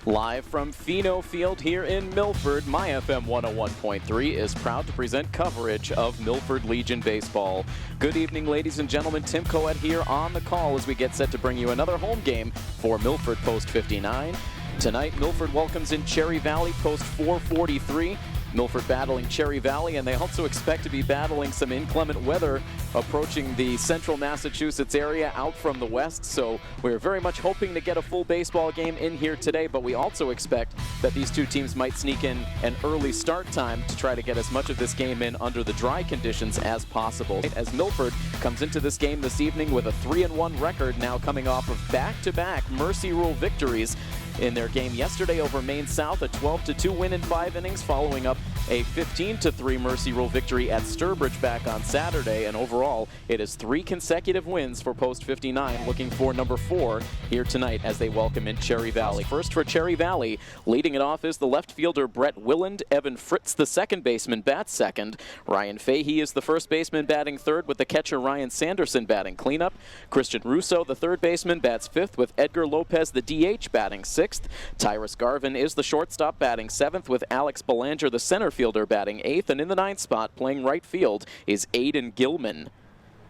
Live from Pheno Field here in Milford, My FM 101.3 is proud to present coverage of Milford Legion baseball. Good evening, ladies and gentlemen. Tim Coet here on the call as we get set to bring you another home game for Milford Post 59. Tonight, Milford welcomes in Cherry Valley Post 443. Milford battling Cherry Valley, and they also expect to be battling some inclement weather approaching the central Massachusetts area out from the west. So we're very much hoping to get a full baseball game in here today, but we also expect that these two teams might sneak in an early start time to try to get as much of this game in under the dry conditions as possible. As Milford comes into this game this evening with a 3-1 record, now coming off of back-to-back Mercy Rule victories in their game yesterday over Maine South, a 12-2 win in 5 innings, following up a 15-3 Mercy Rule victory at Sturbridge back on Saturday. And overall, it is 3 consecutive wins for Post 59, looking for number 4 here tonight as they welcome in Cherry Valley. First for Cherry Valley, leading it off is the left fielder Brett Willand. Evan Fritz, the second baseman, bats second. Ryan Fahey is the first baseman, batting third, with the catcher Ryan Sanderson batting cleanup. Christian Russo, the third baseman, bats fifth, with Edgar Lopez, the DH, batting sixth. Tyrus Garvin is the shortstop, batting seventh, with Alex Belanger, the center fielder, batting eighth. And in the ninth spot, playing right field, is Aiden Gilman.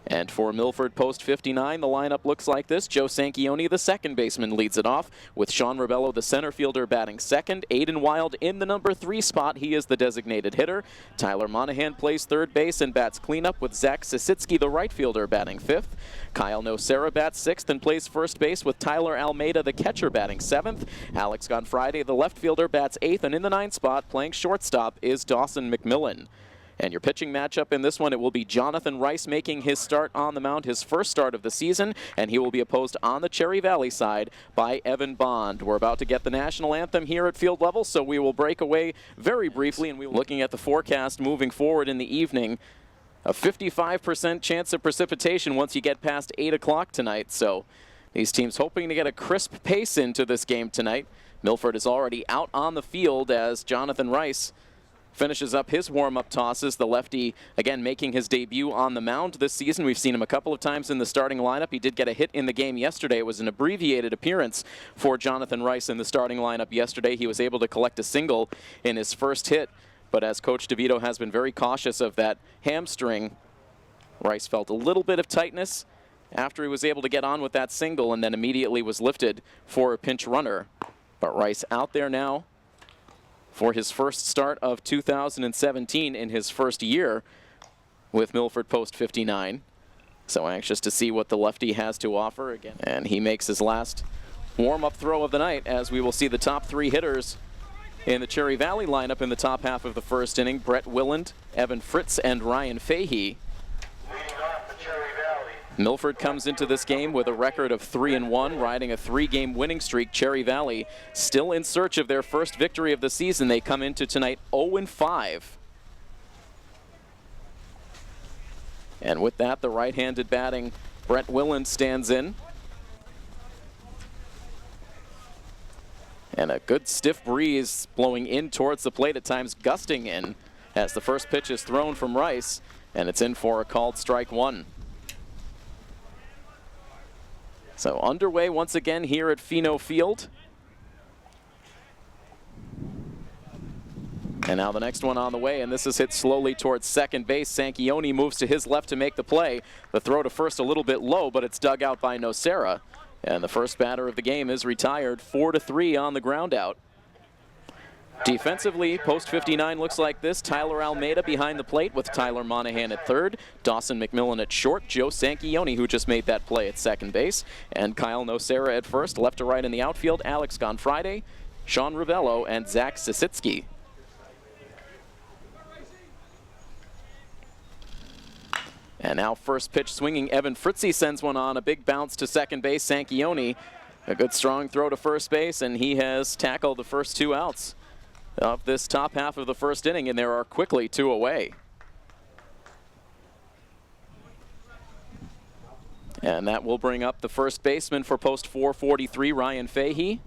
And for Milford Post 59, the lineup looks like this. Joe Sanchioni, the second baseman, leads it off, with Sean Rebello, the center fielder, batting second. Aiden Wild in the number 3 spot. He is the designated hitter. Tyler Monahan plays third base and bats cleanup, with Zach Sisitsky, the right fielder, batting fifth. Kyle Nocera bats sixth and plays first base, with Tyler Almeida, the catcher, batting seventh. Alex Gonfriday, the left fielder, bats eighth. And in the ninth spot, playing shortstop, is Dawson McMillan. And your pitching matchup in this one, it will be Jonathan Rice making his start on the mound, his first start of the season, and he will be opposed on the Cherry Valley side by Evan Bond. We're about to get the national anthem here at field level, so we will break away very briefly, and we will looking at the forecast moving forward in the evening. A 55% chance of precipitation once you get past 8 o'clock tonight, so these teams hoping to get a crisp pace into this game tonight. Milford is already out on the field as Jonathan Rice finishes up his warm-up tosses. The lefty, again, making his debut on the mound this season. We've seen him a couple of times in the starting lineup. He did get a hit in the game yesterday. It was an abbreviated appearance for Jonathan Rice in the starting lineup yesterday. He was able to collect a single in his first hit, but as Coach DeVito has been very cautious of that hamstring, Rice felt a little bit of tightness after he was able to get on with that single, and then immediately was lifted for a pinch runner. But Rice out there now for his first start of 2017 in his first year with Milford Post 59. So anxious to see what the lefty has to offer again. And he makes his last warm-up throw of the night, as we will see the top 3 hitters in the Cherry Valley lineup in the top half of the first inning. Brett Willand, Evan Fritz, and Ryan Fahey. Milford comes into this game with a record of 3-1, riding a 3-game winning streak. Cherry Valley still in search of their first victory of the season. They come into tonight 0-5. And with that, the right-handed batting Brett Willand stands in. And a good stiff breeze blowing in towards the plate, at times gusting in, as the first pitch is thrown from Rice, and it's in for a called strike 1. So underway once again here at Pheno Field. And now the next one on the way, and this is hit slowly towards second base. Sanchioni moves to his left to make the play. The throw to first a little bit low, but it's dug out by Nocera. And the first batter of the game is retired, 4-3 on the ground out. Defensively, Post 59 looks like this. Tyler Almeida behind the plate, with Tyler Monahan at third, Dawson McMillan at short, Joe Sanchioni, who just made that play, at second base, and Kyle Nocera at first. Left to right in the outfield, Alex Gonfriday, Sean Rebello, and Zach Sisitsky. And now first pitch swinging, Evan Fritzy sends one on, a big bounce to second base. Sanchioni, a good strong throw to first base, and he has tackled the first 2 outs of this top half of the first inning, and there are quickly 2 away. And that will bring up the first baseman for Post 443, Ryan Fahey.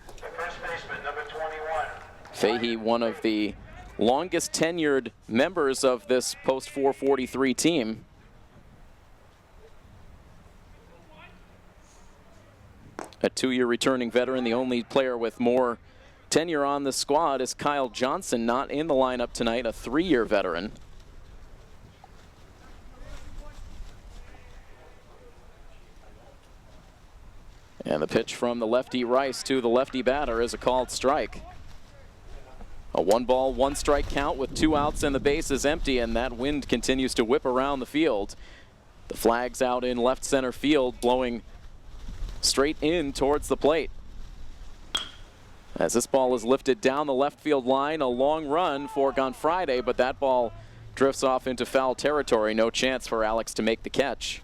The first baseman, number 21. Fahey, one of the longest tenured members of this Post 443 team. a 2-year returning veteran. The only player with more tenure on the squad is Kyle Johnson, not in the lineup tonight, a 3-year veteran. And the pitch from the lefty Rice to the lefty batter is a called strike. A 1-ball, 1-strike count with 2 outs and the base is empty, and that wind continues to whip around the field. The flag's out in left center field, blowing straight in towards the plate. As this ball is lifted down the left field line, a long run for Gonfride, but that ball drifts off into foul territory. No chance for Alex to make the catch.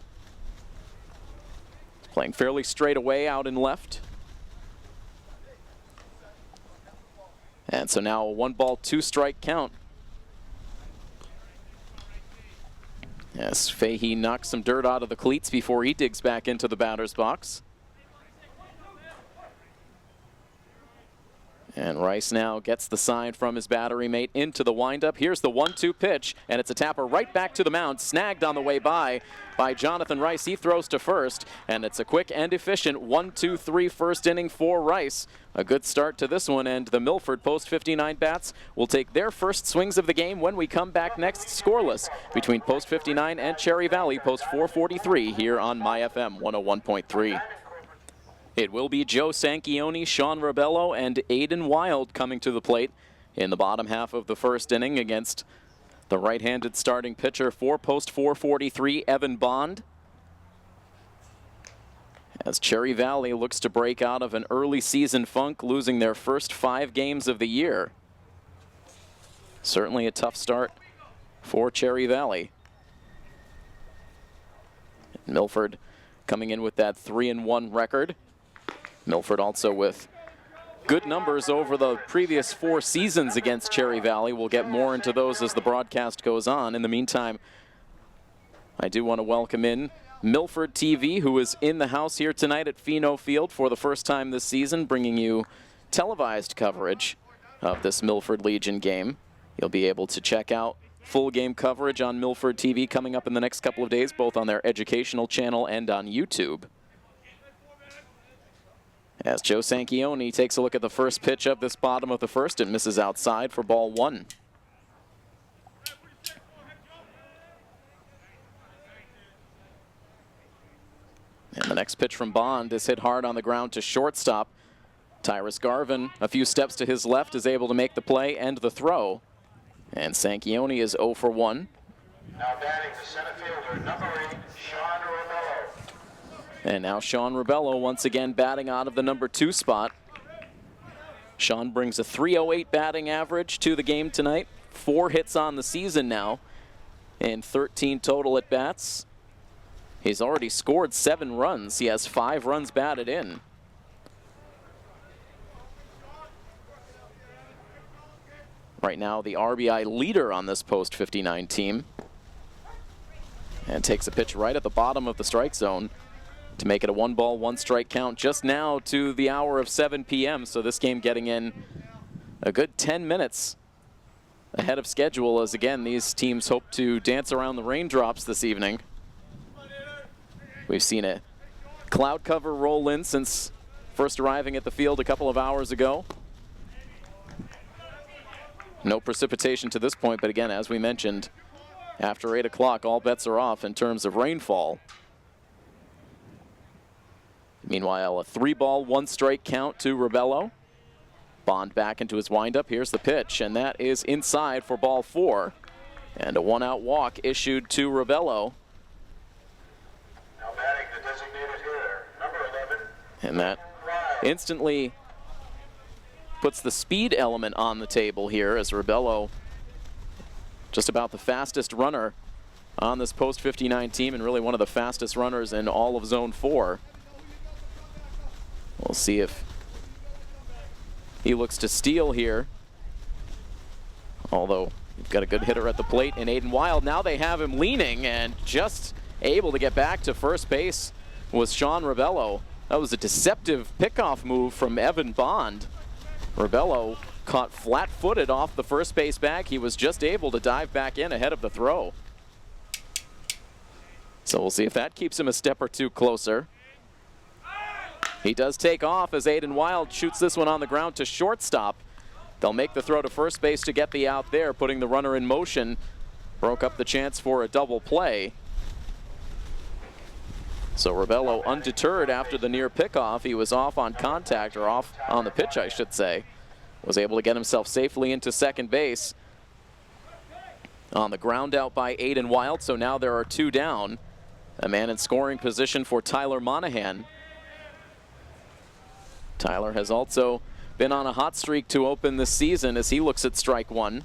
Playing fairly straight away out in left. And so now a 1-ball, 2-strike count. As Fahey knocks some dirt out of the cleats before he digs back into the batter's box. And Rice now gets the sign from his battery mate into the windup. Here's the 1-2 pitch, and it's a tapper right back to the mound, snagged on the way by Jonathan Rice. He throws to first, and it's a quick and efficient 1-2-3 first inning for Rice. A good start to this one, and the Milford Post 59 bats will take their first swings of the game when we come back next, scoreless between Post 59 and Cherry Valley, Post 443 here on MyFM 101.3. It will be Joe Sanchione, Sean Rebello, and Aiden Wild coming to the plate in the bottom half of the first inning against the right-handed starting pitcher for Post 443, Evan Bond. As Cherry Valley looks to break out of an early season funk, losing their first 5 games of the year. Certainly a tough start for Cherry Valley. Milford coming in with that 3-1 record. Milford also with good numbers over the previous 4 seasons against Cherry Valley. We'll get more into those as the broadcast goes on. In the meantime, I do want to welcome in Milford TV, who is in the house here tonight at Pheno Field for the first time this season, bringing you televised coverage of this Milford Legion game. You'll be able to check out full game coverage on Milford TV coming up in the next couple of days, both on their educational channel and on YouTube. As Joe Sanchione takes a look at the first pitch of this bottom of the first, it misses outside for ball 1. And the next pitch from Bond is hit hard on the ground to shortstop. Tyrus Garvin, a few steps to his left, is able to make the play and the throw. And Sanchione is 0 for 1. Now batting the center fielder, number 8, Sean Rebello. And now Sean Rebello once again batting out of the number 2 spot. Sean brings a .308 batting average to the game tonight. 4 hits on the season now and 13 total at bats. He's already scored 7 runs. He has 5 runs batted in. Right now the RBI leader on this Post 59 team. And takes a pitch right at the bottom of the strike zone to make it a 1-ball, 1-strike count just now to the hour of 7 p.m. So this game getting in a good 10 minutes ahead of schedule, as again these teams hope to dance around the raindrops this evening. We've seen a cloud cover roll in since first arriving at the field a couple of hours ago. No precipitation to this point, but again, as we mentioned, after 8 o'clock, all bets are off in terms of rainfall. Meanwhile, a 3-ball, 1-strike count to Rebello. Bond back into his windup. Here's the pitch, and that is inside for ball 4. And a 1-out walk issued to Rebello. Now batting the designated hitter, number 11. And that instantly puts the speed element on the table here, as Rebello, just about the fastest runner on this Post 59 team, and really one of the fastest runners in all of Zone 4. We'll see if he looks to steal here. Although you've got a good hitter at the plate in Aiden Wild. Now they have him leaning, and just able to get back to first base was Sean Rebello. That was a deceptive pickoff move from Evan Bond. Rebello caught flat-footed off the first base bag. He was just able to dive back in ahead of the throw. So we'll see if that keeps him a step or two closer. He does take off as Aiden Wild shoots this one on the ground to shortstop. They'll make the throw to first base to get the out there, putting the runner in motion. Broke up the chance for a double play. So Rebello undeterred after the near pickoff. He was off on contact, or off on the pitch, I should say. Was able to get himself safely into second base. On the ground out by Aiden Wild, so now there are two down. A man in scoring position for Tyler Monahan. Tyler has also been on a hot streak to open this season as he looks at strike one.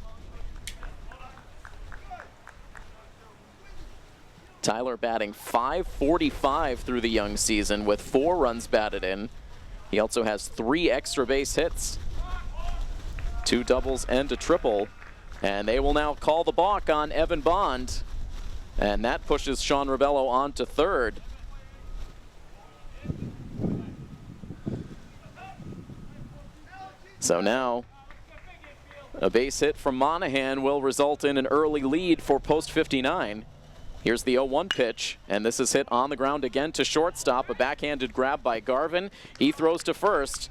Tyler batting .545 through the young season with 4 runs batted in. He also has 3 extra base hits, 2 doubles and a triple. And they will now call the balk on Evan Bond. And that pushes Sean Rebello on to third. So now a base hit from Monahan will result in an early lead for post 59. Here's the 0-1 pitch, and this is hit on the ground again to shortstop. A backhanded grab by Garvin. He throws to first,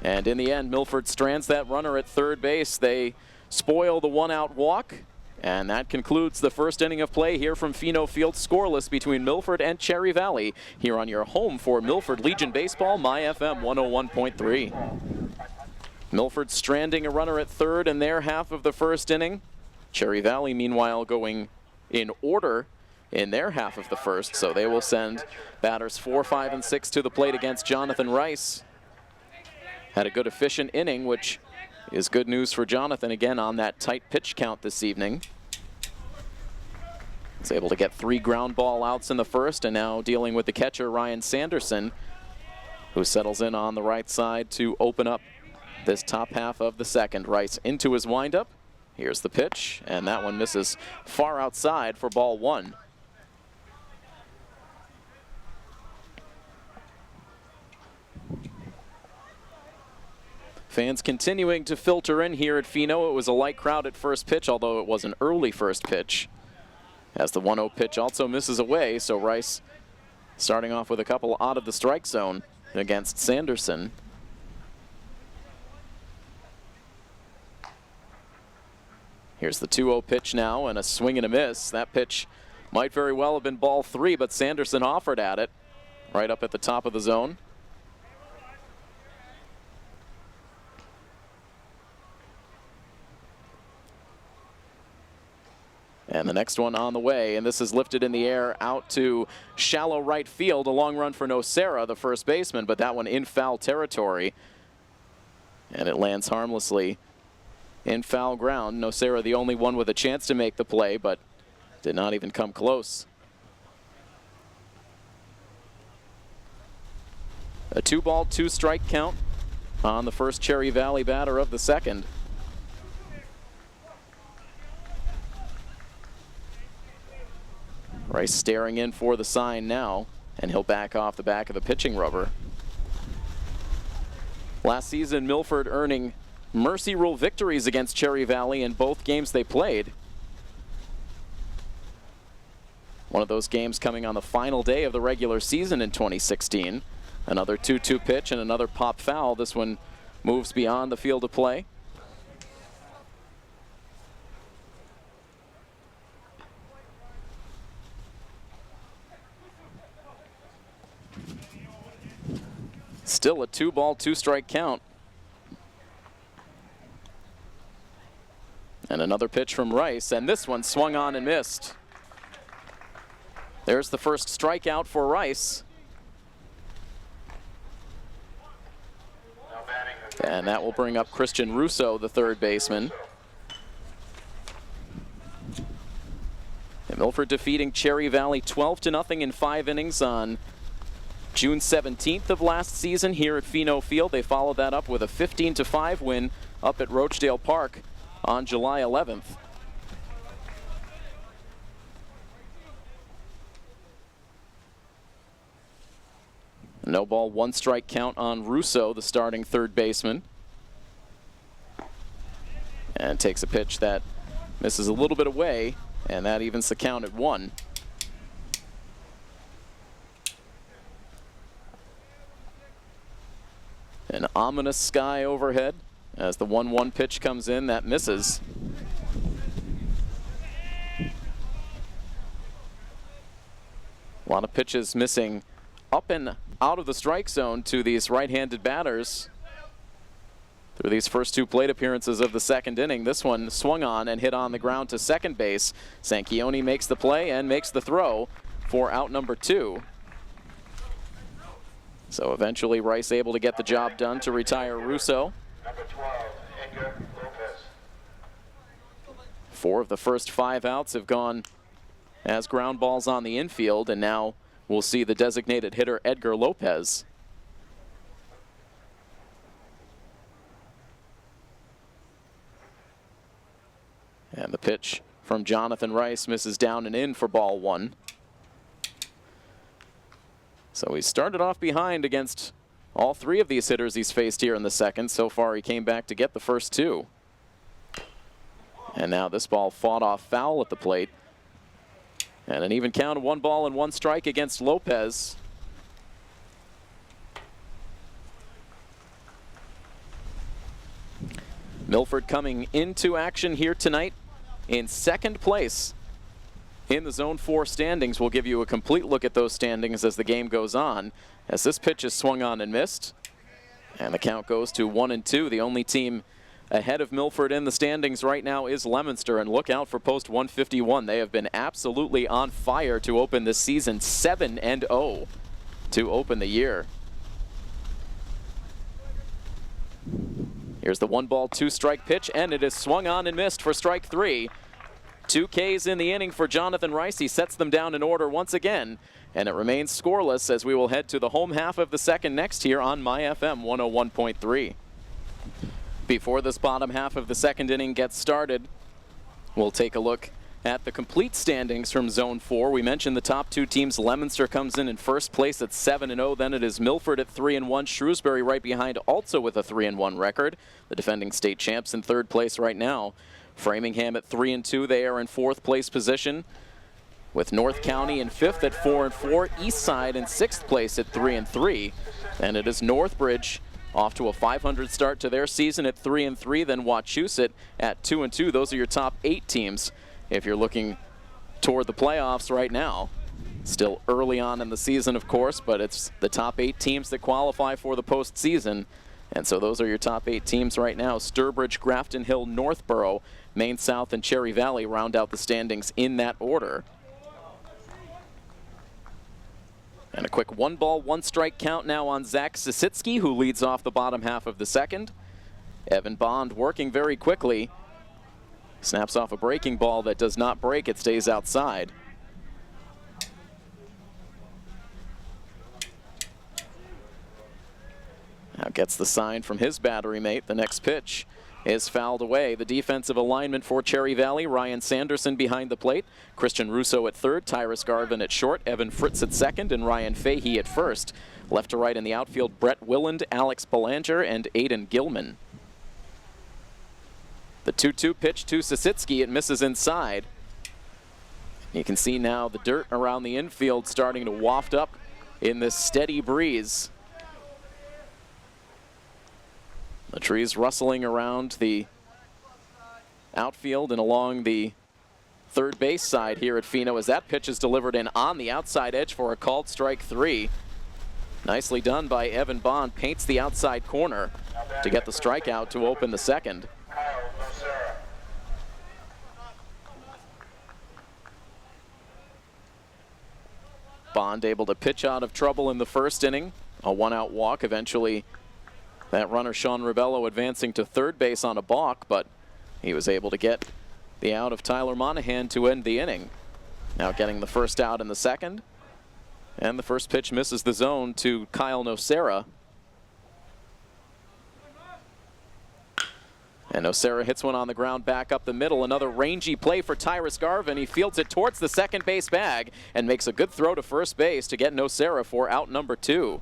and in the end, Milford strands that runner at third base. They spoil the one-out walk, and that concludes the first inning of play here from Pheno Field, scoreless between Milford and Cherry Valley, here on your home for Milford Legion Baseball, My FM 101.3. Milford stranding a runner at third in their half of the first inning. Cherry Valley, meanwhile, going in order in their half of the first, so they will send batters 4, 5, and 6 to the plate against Jonathan Rice. Had a good efficient inning, which is good news for Jonathan again on that tight pitch count this evening. He's able to get 3 ground ball outs in the first, and now dealing with the catcher Ryan Sanderson, who settles in on the right side to open up this top half of the second. Rice into his windup. Here's the pitch, and that one misses far outside for ball 1. Fans continuing to filter in here at Pheno. It was a light crowd at first pitch, although it was an early first pitch, as the 1-0 pitch also misses away. So Rice starting off with a couple out of the strike zone against Sanderson. Here's the 2-0 pitch now, and a swing and a miss. That pitch might very well have been ball 3, but Sanderson offered at it right up at the top of the zone. And the next one on the way, and this is lifted in the air out to shallow right field. A long run for Nocera, the first baseman, but that one in foul territory. And it lands harmlessly in foul ground. Nocera the only one with a chance to make the play, but did not even come close. A 2-ball, 2-strike count on the first Cherry Valley batter of the second. Rice staring in for the sign now, and he'll back off the back of the pitching rubber. Last season, Milford earning mercy rule victories against Cherry Valley in both games they played. One of those games coming on the final day of the regular season in 2016. Another 2-2 pitch and another pop foul. This one moves beyond the field of play. Still a 2-ball, 2-strike count. And another pitch from Rice, and this one swung on and missed. There's the first strikeout for Rice. And that will bring up Christian Russo, the third baseman. And Milford defeating Cherry Valley 12-0 in 5 innings on June 17th of last season here at Pheno Field. They followed that up with a 15-5 win up at Rochdale Park on July 11th. No ball, 1-strike count on Russo, the starting third baseman. And takes a pitch that misses a little bit away, and that evens the count at 1. An ominous sky overhead as the 1-1 pitch comes in. That misses. A lot of pitches missing up and out of the strike zone to these right-handed batters through these first two plate appearances of the second inning. This one swung on and hit on the ground to second base. Sanchioni makes the play and makes the throw for out number 2. So eventually Rice able to get the job done to retire Russo. Number 12, Edgar Lopez. 4 of the first 5 outs have gone as ground balls on the infield, and now we'll see the designated hitter Edgar Lopez. And the pitch from Jonathan Rice misses down and in for ball 1. So he started off behind against all 3 of these hitters he's faced here in the second. So far he came back to get the first 2. And now this ball fought off foul at the plate. And an even count of 1 ball and 1 strike against Lopez. Milford coming into action here tonight in second place in the Zone 4 standings. We'll give you a complete look at those standings as the game goes on, as this pitch is swung on and missed. And the count goes to 1-2. The only team ahead of Milford in the standings right now is Leominster, and look out for post 151. They have been absolutely on fire to open this season, 7-0 to open the year. Here's the 1 ball, 2 strike pitch, and it is swung on and missed for strike 3. 2 Ks in the inning for Jonathan Rice. He sets them down in order once again, and it remains scoreless as we will head to the home half of the second next here on My FM 101.3. Before this bottom half of the second inning gets started, we'll take a look at the complete standings from Zone 4. We mentioned the top 2 teams. Leominster comes in first place at 7-0. Then it is Milford at 3-1. Shrewsbury right behind, also with a 3-1 record. The defending state champs in third place right now. Framingham at 3-2. They are in 4th place position, with North County in 5th at 4-4. Eastside in 6th place at 3-3. And it is Northbridge off to a 500 start to their season at 3-3. Then Wachusett at 2-2. Those are your top 8 teams if you're looking toward the playoffs right now. Still early on in the season, of course, but it's the top 8 teams that qualify for the postseason. And so those are your top 8 teams right now. Sturbridge, Grafton Hill, Northborough, Maine South, and Cherry Valley round out the standings in that order. And a quick 1 ball, 1 strike count now on Zach Sisitsky, who leads off the bottom half of the second. Evan Bond working very quickly. Snaps off a breaking ball that does not break. It stays outside. Now gets the sign from his battery mate. The next pitch is fouled away. The defensive alignment for Cherry Valley: Ryan Sanderson behind the plate, Christian Russo at third, Tyrus Garvin at short, Evan Fritz at second, and Ryan Fahey at first. Left to right in the outfield, Brett Willand, Alex Belanger, and Aiden Gilman. The 2-2 pitch to Sisitsky. It misses inside. You can see now the dirt around the infield starting to waft up in this steady breeze. The trees rustling around the outfield and along the third base side here at Fino as that pitch is delivered in on the outside edge for a called strike 3. Nicely done by Evan Bond. Paints the outside corner to get the strikeout to open the second. Bond able to pitch out of trouble in the first inning. A 1-out walk. Eventually that runner, Sean Ribello, advancing to third base on a balk, but he was able to get the out of Tyler Monahan to end the inning. Now getting the first out in the second. And the first pitch misses the zone to Kyle Nocera. And Nocera hits one on the ground back up the middle. Another rangy play for Tyrus Garvin. He fields it towards the second base bag and makes a good throw to first base to get Nocera for out number 2.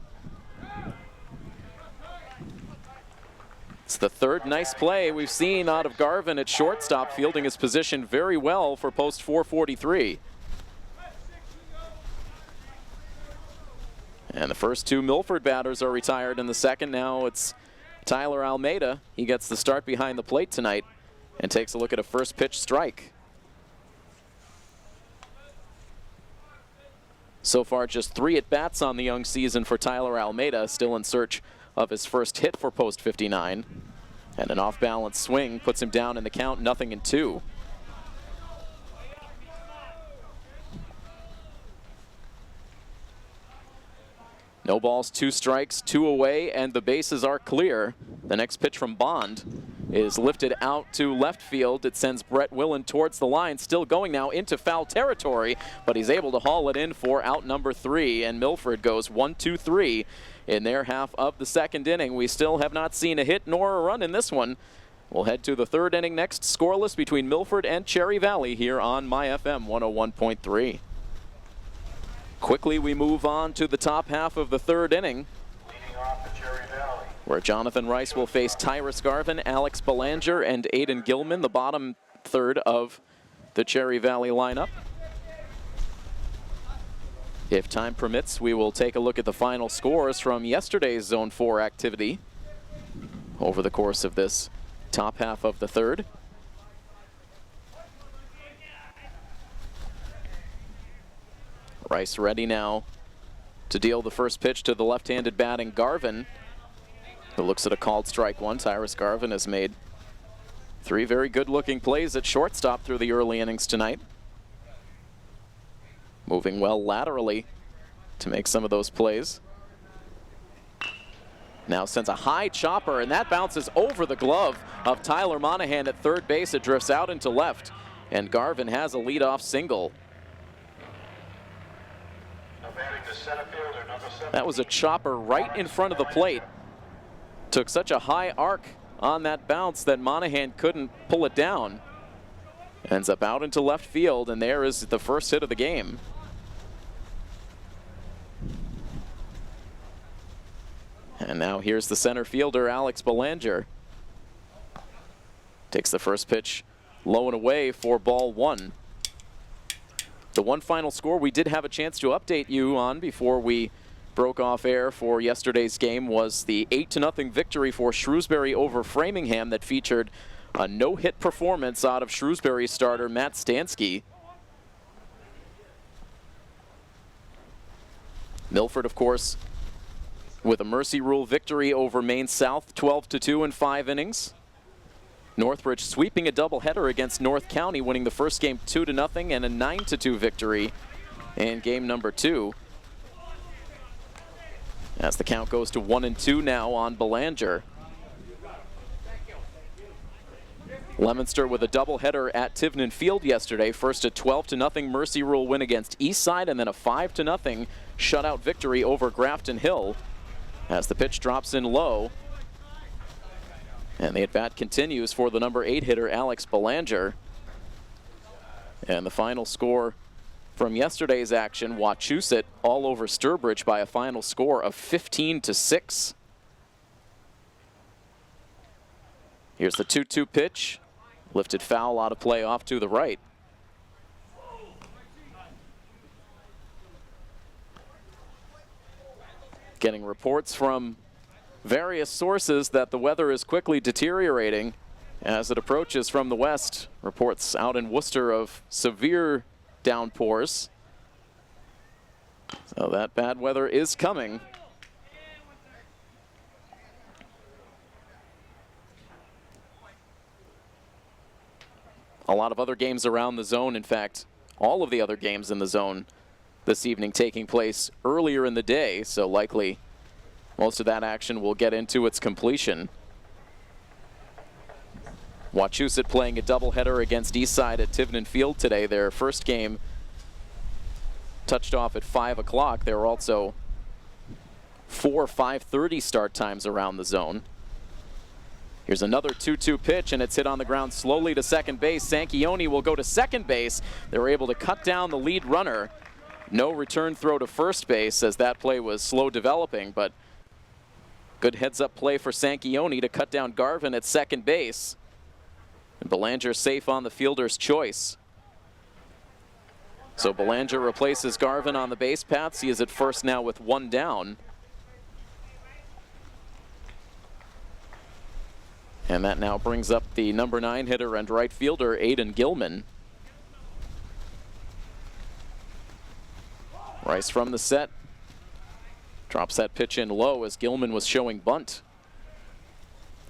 It's the third nice play we've seen out of Garvin at shortstop, fielding his position very well for post 443. And the first two Milford batters are retired in the second. Now it's Tyler Almeida. He gets the start behind the plate tonight and takes a look at a first pitch strike. So far, just 3 at-bats on the young season for Tyler Almeida, still in search of his first hit for post 59. And an off-balance swing puts him down in the count, 0-2. No balls, 2 strikes, 2 away, and the bases are clear. The next pitch from Bond is lifted out to left field. It sends Brett Willen towards the line, still going now into foul territory, but he's able to haul it in for out number 3, and Milford goes 1-2-3 in their half of the second inning. We still have not seen a hit nor a run in this one. We'll head to the third inning next, scoreless between Milford and Cherry Valley here on My FM 101.3. Quickly we move on to the top half of the third inning, where Jonathan Rice will face Tyrus Garvin, Alex Belanger, and Aiden Gilman, the bottom third of the Cherry Valley lineup. If time permits, we will take a look at the final scores from yesterday's Zone 4 activity over the course of this top half of the third. Rice ready now to deal the first pitch to the left-handed batting Garvin, who looks at a called strike one. Tyrus Garvin has made 3 very good-looking plays at shortstop through the early innings tonight. Moving well laterally to make some of those plays. Now sends a high chopper, and that bounces over the glove of Tyler Monahan at third base. It drifts out into left, and Garvin has a leadoff single. That was a chopper right in front of the plate. Took such a high arc on that bounce that Monahan couldn't pull it down. Ends up out into left field, and there is the first hit of the game. And now here's the center fielder, Alex Belanger. Takes the first pitch low and away for ball 1. The one final score we did have a chance to update you on before we broke off air for yesterday's game was the 8-0 victory for Shrewsbury over Framingham that featured a no-hit performance out of Shrewsbury starter Matt Stansky. Milford, of course, with a mercy rule victory over Maine South, 12-2 in 5 innings. Northbridge sweeping a doubleheader against North County, winning the first game 2-0 and a 9-2 victory in game number 2. As the count goes to 1-2 now on Belanger. Leominster with a doubleheader at Tivnan Field yesterday. First a 12-0 mercy rule win against Eastside, and then a 5-0 shutout victory over Grafton Hill. As the pitch drops in low, and the at-bat continues for the number 8 hitter, Alex Belanger. And the final score from yesterday's action, Wachusett all over Sturbridge by a final score of 15-6. Here's the 2-2 pitch. Lifted foul out of play off to the right. Getting reports from various sources that the weather is quickly deteriorating as it approaches from the west. Reports out in Worcester of severe downpours. So that bad weather is coming. A lot of other games around the zone, in fact, all of the other games in the zone this evening taking place earlier in the day, so likely most of that action will get into its completion. Wachusett playing a doubleheader against Eastside at Tivnan Field today. Their first game touched off at 5 o'clock. There were also 4 5:30 start times around the zone. Here's another 2-2 pitch, and it's hit on the ground slowly to second base. Sanchione will go to second base. They were able to cut down the lead runner. No return throw to first base as that play was slow developing, but good heads-up play for Sanchione to cut down Garvin at second base. And Belanger safe on the fielder's choice. So Belanger replaces Garvin on the base paths. He is at first now with one down. And that now brings up the number 9 hitter and right fielder, Aiden Gilman. Rice from the set. Drops that pitch in low as Gilman was showing bunt.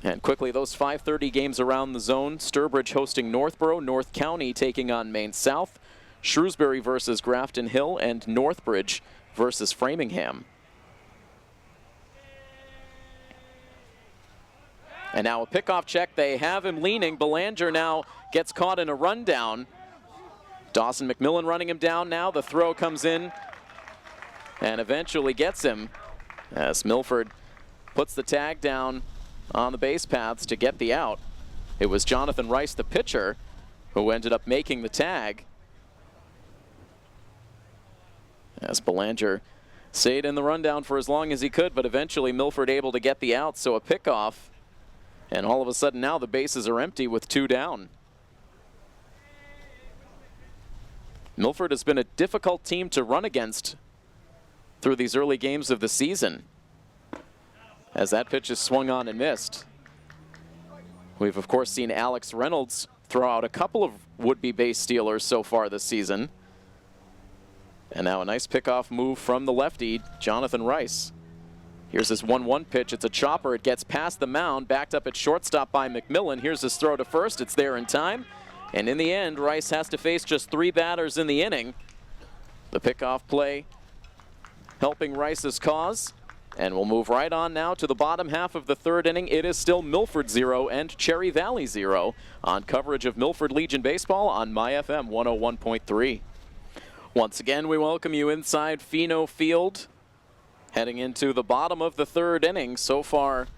And quickly, those 5:30 games around the zone. Sturbridge hosting Northborough, North County taking on Maine South, Shrewsbury versus Grafton Hill, and Northbridge versus Framingham. And now a pickoff check. They have him leaning. Belanger now gets caught in a rundown. Dawson McMillan running him down now. The throw comes in and eventually gets him as Milford puts the tag down on the base paths to get the out. It was Jonathan Rice, the pitcher, who ended up making the tag. As Belanger stayed in the rundown for as long as he could, but eventually Milford able to get the out, so a pickoff. And all of a sudden now the bases are empty with 2 down. Milford has been a difficult team to run against through these early games of the season, as that pitch is swung on and missed. We've of course seen Alex Reynolds throw out a couple of would-be base stealers so far this season. And now a nice pickoff move from the lefty, Jonathan Rice. Here's his 1-1 pitch. It's a chopper. It gets past the mound, backed up at shortstop by McMillan. Here's his throw to first. It's there in time. And in the end, Rice has to face just 3 batters in the inning. The pickoff play helping Rice's cause. And we'll move right on now to the bottom half of the 3rd inning. It is still Milford 0 and Cherry Valley 0 on coverage of Milford Legion Baseball on MyFM 101.3. Once again, we welcome you inside Fino Field. Heading into the bottom of the 3rd inning. So far,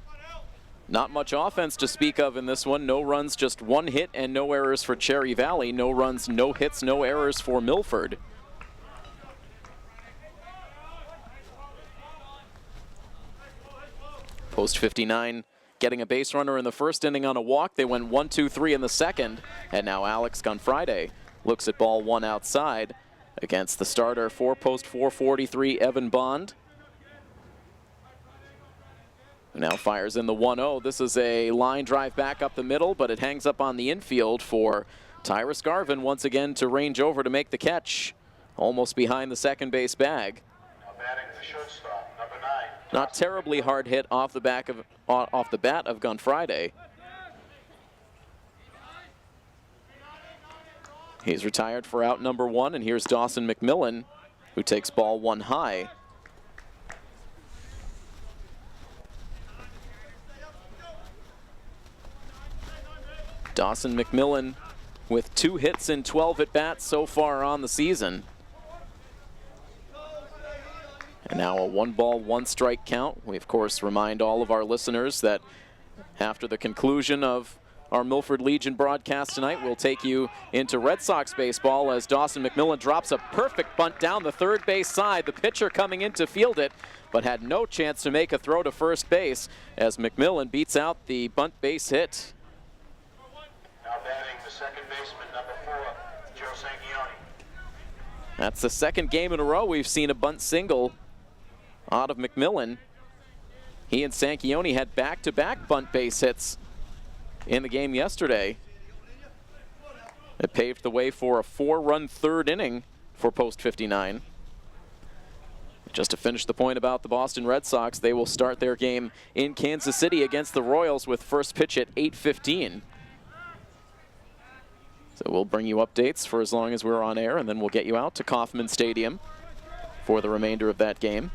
not much offense to speak of in this one. No runs, just 1 hit and no errors for Cherry Valley. No runs, no hits, no errors for Milford. Post 59 getting a base runner in the 1st inning on a walk. They went 1-2-3 in the 2nd. And now Alex Gonfride looks at ball 1 outside against the starter for post 443, Evan Bond. Now fires in the 1-0. This is a line drive back up the middle, but it hangs up on the infield for Tyrus Garvin once again to range over to make the catch, almost behind the second base bag. Now batting the shortstop, number 9. Not terribly hard hit off the bat of Gonfride. He's retired for out number 1, and here's Dawson McMillan, who takes ball 1 high. Dawson McMillan with 2 hits in 12 at-bats so far on the season. And now a 1-ball, 1-strike count. We, of course, remind all of our listeners that after the conclusion of our Milford Legion broadcast tonight, we'll take you into Red Sox baseball as Dawson McMillan drops a perfect bunt down the 3rd base side. The pitcher coming in to field it, but had no chance to make a throw to first base as McMillan beats out the bunt base hit. Now batting the second baseman, number 4, Joe Sanchioni. That's the 2nd game in a row we've seen a bunt single out of McMillan. He and Sanchioni had back-to-back bunt base hits in the game yesterday. It paved the way for a 4-run 3rd inning for post 59. Just to finish the point about the Boston Red Sox, they will start their game in Kansas City against the Royals with first pitch at 8:15. So we'll bring you updates for as long as we're on air, and then we'll get you out to Kauffman Stadium for the remainder of that game.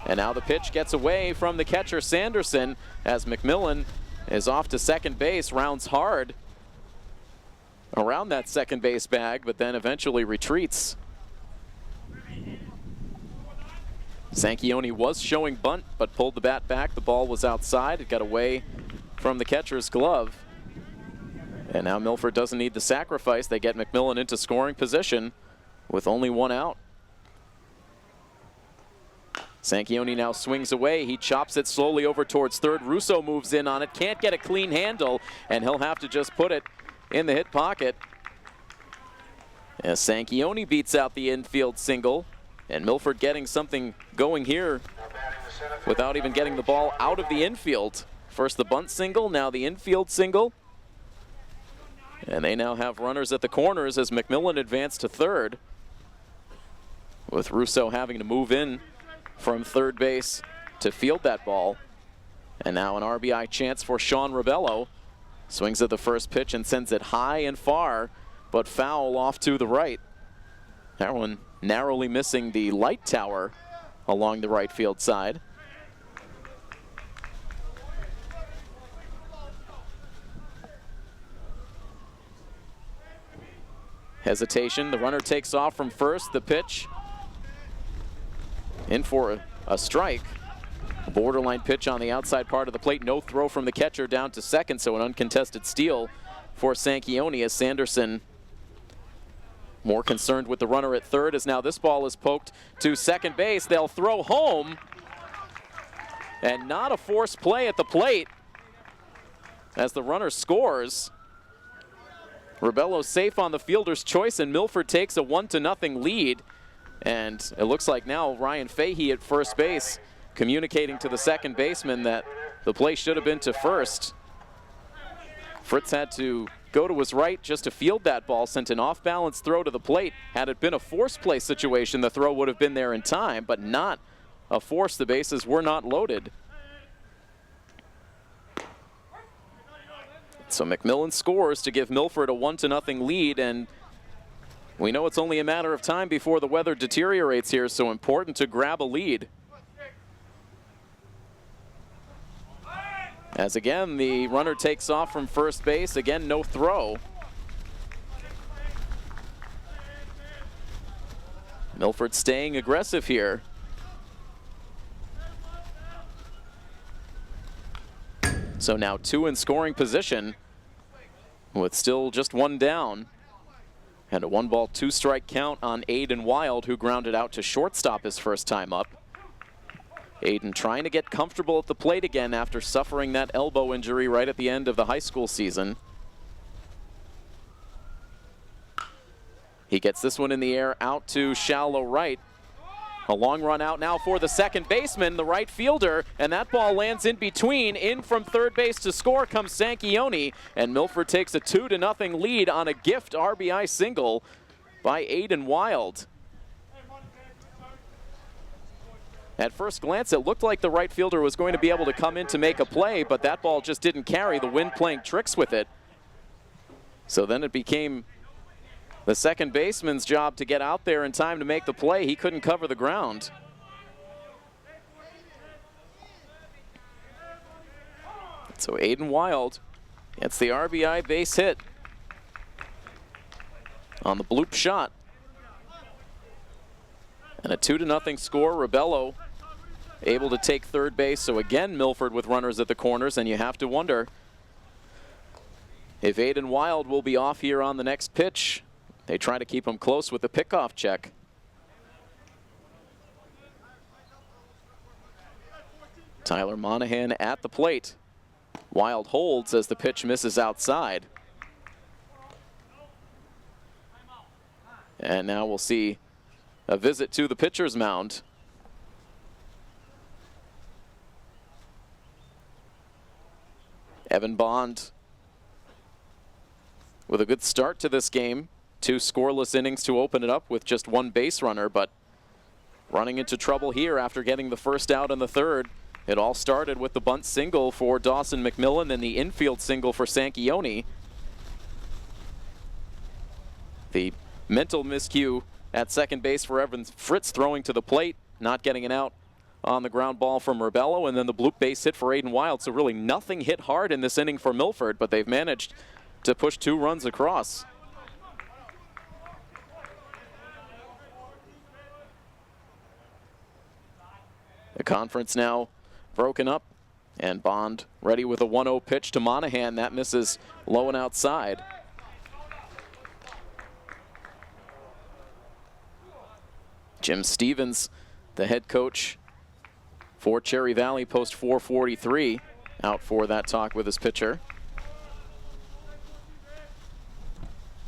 And now the pitch gets away from the catcher Sanderson as McMillan is off to second base, rounds hard around that second base bag, but then eventually retreats. Sanchioni was showing bunt, but pulled the bat back. The ball was outside. It got away from the catcher's glove. And now Milford doesn't need the sacrifice. They get McMillan into scoring position with only 1 out. Sanchioni now swings away. He chops it slowly over towards third. Russo moves in on it. Can't get a clean handle, and he'll have to just put it in the hit pocket As Sanchioni beats out the infield single, and Milford getting something going here without even getting the ball out of the infield. First the bunt single, now the infield single. And they now have runners at the corners as McMillan advanced to third, with Russo having to move in from third base to field that ball. And now an RBI chance for Sean Rebello. Swings at the first pitch and sends it high and far, but foul off to the right. That one narrowly missing the light tower along the right field side. Hesitation, the runner takes off from first, the pitch in for a strike. A borderline pitch on the outside part of the plate, no throw from the catcher down to second, so an uncontested steal for Sanchioni as Sanderson more concerned with the runner at third as now this ball is poked to second base. They'll throw home, and not a forced play at the plate as the runner scores. Rebello safe on the fielder's choice, and Milford takes a 1-0 lead. And it looks like now Ryan Fahey at first base communicating to the second baseman that the play should have been to first. Fritz had to go to his right just to field that ball, sent an off-balance throw to the plate. Had it been a forced play situation, the throw would have been there in time, but not a force. The bases were not loaded. So McMillan scores to give Milford a 1-0 lead, and we know it's only a matter of time before the weather deteriorates here, so important to grab a lead. As again, the runner takes off from first base, again no throw. Milford staying aggressive here. So now two in scoring position with still just one down. And a 1-ball, 2-strike count on Aiden Wild, who grounded out to shortstop his first time up. Aiden trying to get comfortable at the plate again after suffering that elbow injury right at the end of the high school season. He gets this one in the air out to shallow right. A long run out now for the second baseman, the right fielder, and that ball lands in between. In from third base to score comes Sanchioni, and Milford takes a 2-0 lead on a gift RBI single by Aiden Wild. At first glance, it looked like the right fielder was going to be able to come in to make a play, but that ball just didn't carry, the wind playing tricks with it. So then it became the second baseman's job to get out there in time to make the play. He couldn't cover the ground. So Aiden Wild gets the RBI base hit on the bloop shot. And a 2-0 score. Rebello able to take third base. So again, Milford with runners at the corners, and you have to wonder if Aiden Wild will be off here on the next pitch. They try to keep him close with the pickoff check. Tyler Monahan at the plate. Wild holds as the pitch misses outside. And now we'll see a visit to the pitcher's mound. Evan Bond with a good start to this game. 2 scoreless innings to open it up with just 1 base runner, but running into trouble here after getting the first out in the third. It all started with the bunt single for Dawson McMillan and the infield single for Sanchioni. The mental miscue at second base for Evan Fritz, throwing to the plate, not getting an out on the ground ball from Rebello, and then the bloop base hit for Aiden Wild. So really nothing hit hard in this inning for Milford, but they've managed to push 2 runs across. The conference now broken up, and Bond ready with a 1-0 pitch to Monahan. That misses low and outside. Jim Stevens, the head coach for Cherry Valley, post 443, out for that talk with his pitcher.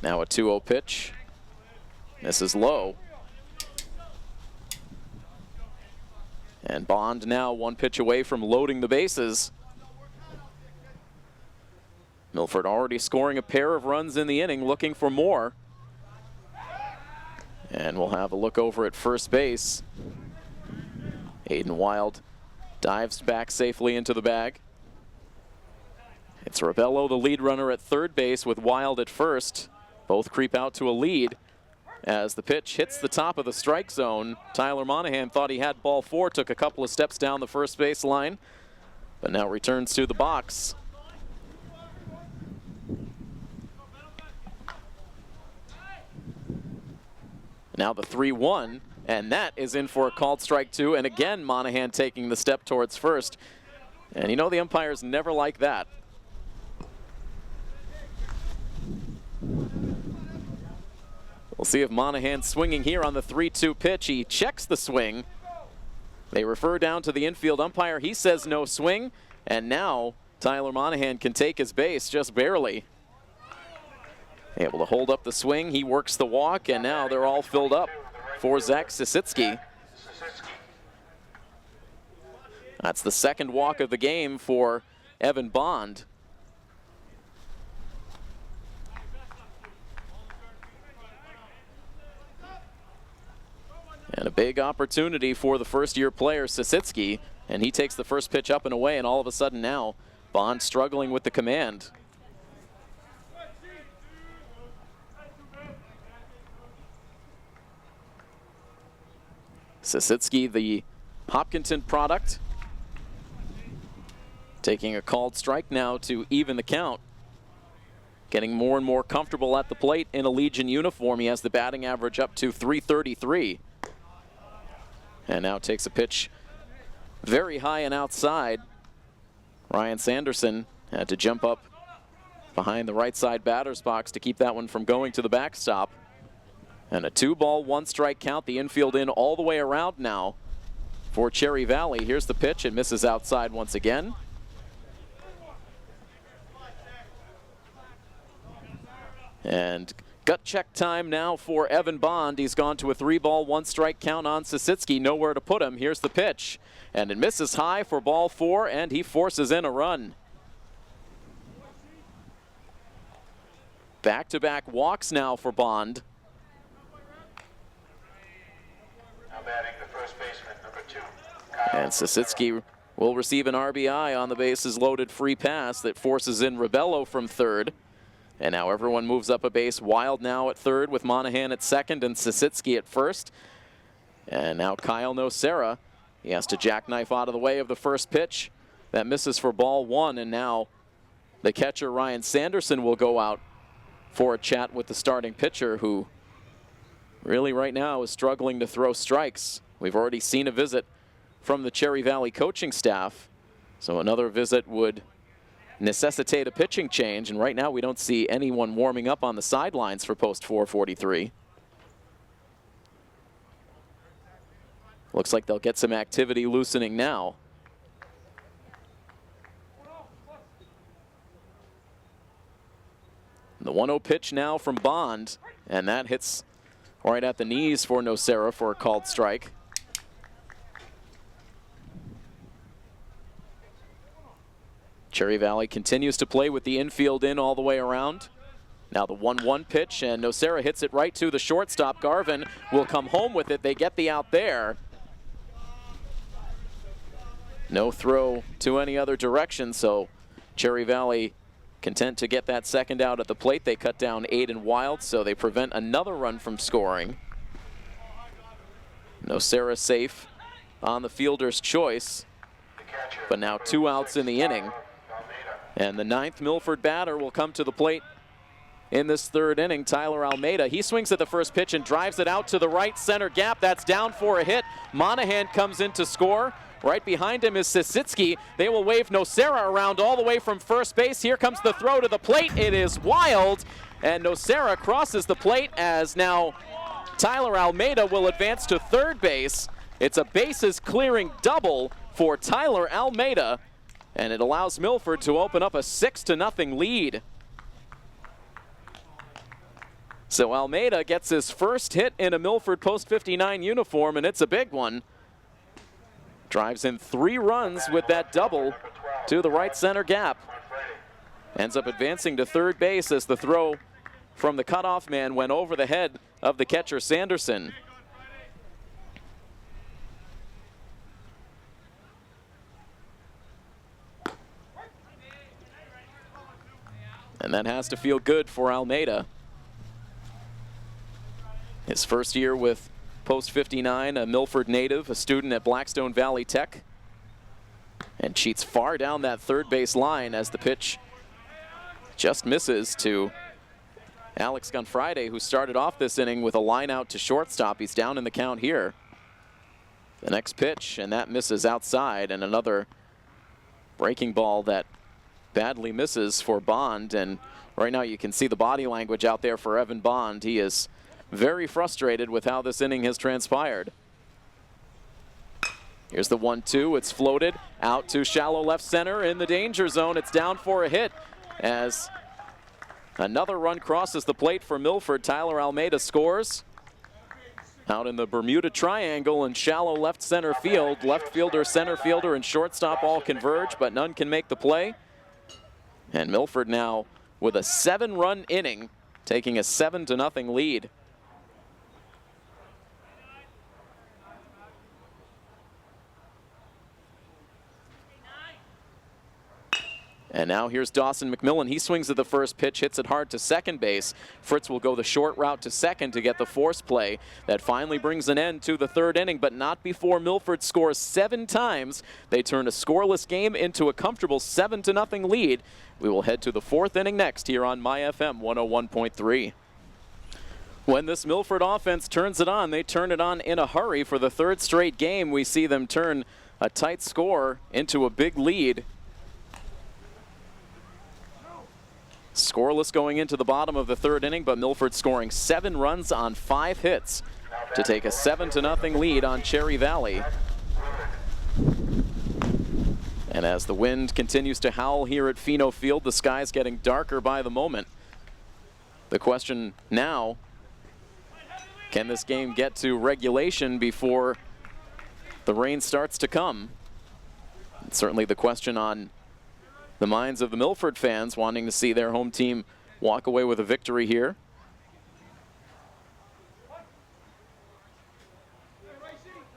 Now a 2-0 pitch. Misses low. And Bond now one pitch away from loading the bases. Milford already scoring a pair of runs in the inning, looking for more. And we'll have a look over at first base. Aiden Wild dives back safely into the bag. It's Rebello, the lead runner, at third base with Wild at first. Both creep out to a lead. As the pitch hits the top of the strike zone, Tyler Monahan thought he had ball 4, took a couple of steps down the first base line, but now returns to the box. Now the 3-1, and that is in for a called strike 2, and again Monahan taking the step towards first. And you know the umpires never like that. We'll see if Monahan's swinging here on the 3-2 pitch. He checks the swing. They refer down to the infield umpire. He says no swing, and now Tyler Monahan can take his base just barely. Able to hold up the swing. He works the walk, and now they're all filled up for Zach Sisitsky. That's the second walk of the game for Evan Bond. And a big opportunity for the first-year player, Sisitsky, and he takes the first pitch up and away, and all of a sudden now, Bond struggling with the command. Sisitsky, the Hopkinton product, taking a called strike now to even the count. Getting more and more comfortable at the plate in a Legion uniform. He has the batting average up to .333. And now takes a pitch very high and outside. Ryan Sanderson had to jump up behind the right side batter's box to keep that one from going to the backstop. And a 2-ball, 1-strike count. The infield in all the way around now for Cherry Valley. Here's the pitch. It misses outside once again. And gut check time now for Evan Bond. He's gone to a 3-ball, 1-strike count on Sisitsky. Nowhere to put him. Here's the pitch. And it misses high for ball 4, and he forces in a run. Back-to-back walks now for Bond. Now batting the first baseman, number 2. And Sisitsky will receive an RBI on the bases loaded free pass that forces in Rebello from third. And now everyone moves up a base. Wild now at third with Monahan at second and Sisitsky at first. And now Kyle Nocera. He has to jackknife out of the way of the first pitch. That misses for ball 1. And now the catcher Ryan Sanderson will go out for a chat with the starting pitcher, who really right now is struggling to throw strikes. We've already seen a visit from the Cherry Valley coaching staff. So another visit would necessitate a pitching change, and right now we don't see anyone warming up on the sidelines for post 443. Looks like they'll get some activity loosening now. The 1-0 pitch now from Bond, and that hits right at the knees for Nocera for a called strike. Cherry Valley continues to play with the infield in all the way around. Now the 1-1 pitch, and Nocera hits it right to the shortstop. Garvin will come home with it. They get the out there. No throw to any other direction, so Cherry Valley content to get that second out at the plate. They cut down Aiden Wild, so they prevent another run from scoring. Nocera safe on the fielder's choice, but now 2 outs in the inning. And the 9th Milford batter will come to the plate in this 3rd inning, Tyler Almeida. He swings at the first pitch and drives it out to the right center gap. That's down for a hit. Monahan comes in to score. Right behind him is Sisitsky. They will wave Nocera around all the way from first base. Here comes the throw to the plate. It is Wild, and Nocera crosses the plate as now Tyler Almeida will advance to third base. It's a bases clearing double for Tyler Almeida, and it allows Milford to open up a 6-0 lead. So Almeida gets his first hit in a Milford Post 59 uniform, and it's a big one. Drives in 3 runs with that double to the right center gap. Ends up advancing to third base as the throw from the cutoff man went over the head of the catcher Sanderson. And that has to feel good for Almeida. His first year with Post 59, a Milford native, a student at Blackstone Valley Tech. And cheats far down that third base line as the pitch just misses to Alex Gunfriday, who started off this inning with a line out to shortstop. He's down in the count here. The next pitch, and that misses outside, and another breaking ball that badly misses for Bond. And right now you can see the body language out there for Evan Bond. He is very frustrated with how this inning has transpired. Here's the 1-2. It's floated out to shallow left center in the danger zone. It's down for a hit as another run crosses the plate for Milford. Tyler Almeida scores. Out in the Bermuda Triangle in shallow left center field. Left fielder, center fielder, and shortstop all converge, but none can make the play. And Milford now with a 7-run inning, taking a 7-0 lead. And now here's Dawson McMillan. He swings at the first pitch, hits it hard to second base. Fritz will go the short route to second to get the force play. That finally brings an end to the third inning, but not before Milford scores 7 times. They turn a scoreless game into a comfortable 7-0 lead. We will head to the 4th inning next here on MyFM 101.3. When this Milford offense turns it on, they turn it on in a hurry. For the 3rd straight game, we see them turn a tight score into a big lead. Scoreless going into the bottom of the 3rd inning, but Milford scoring 7 runs on 5 hits to take a 7-0 lead on Cherry Valley. And as the wind continues to howl here at Pheno Field, the sky's getting darker by the moment. The question now, can this game get to regulation before the rain starts to come? It's certainly the question on the minds of the Milford fans, wanting to see their home team walk away with a victory here.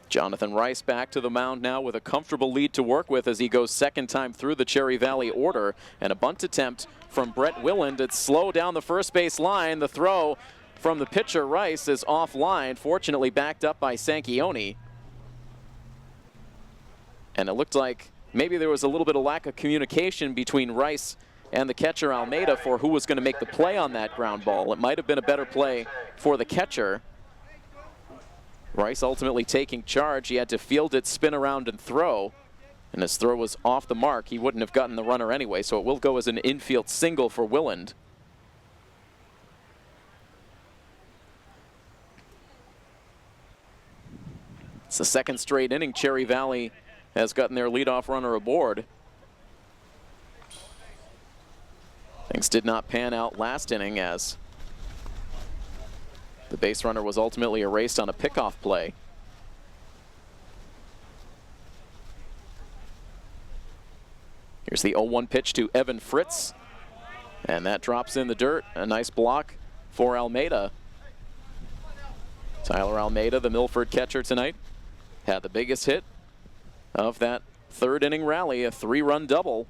Jonathan Rice back to the mound now with a comfortable lead to work with as he goes 2nd time through the Cherry Valley order. And a bunt attempt from Brett Willand. It's slow down the first base line. The throw from the pitcher Rice is offline, fortunately backed up by Sanchioni. And it looked like maybe there was a little bit of lack of communication between Rice and the catcher Almeida for who was going to make the play on that ground ball. It might have been a better play for the catcher. Rice ultimately taking charge. He had to field it, spin around, and throw. And his throw was off the mark. He wouldn't have gotten the runner anyway, so it will go as an infield single for Willand. It's the 2nd straight inning Cherry Valley has gotten their leadoff runner aboard. Things did not pan out last inning as the base runner was ultimately erased on a pickoff play. Here's the 0-1 pitch to Evan Fritz, and that drops in the dirt. A nice block for Almeida. Tyler Almeida, the Milford catcher tonight, had the biggest hit of that 3rd inning rally, a 3-run double.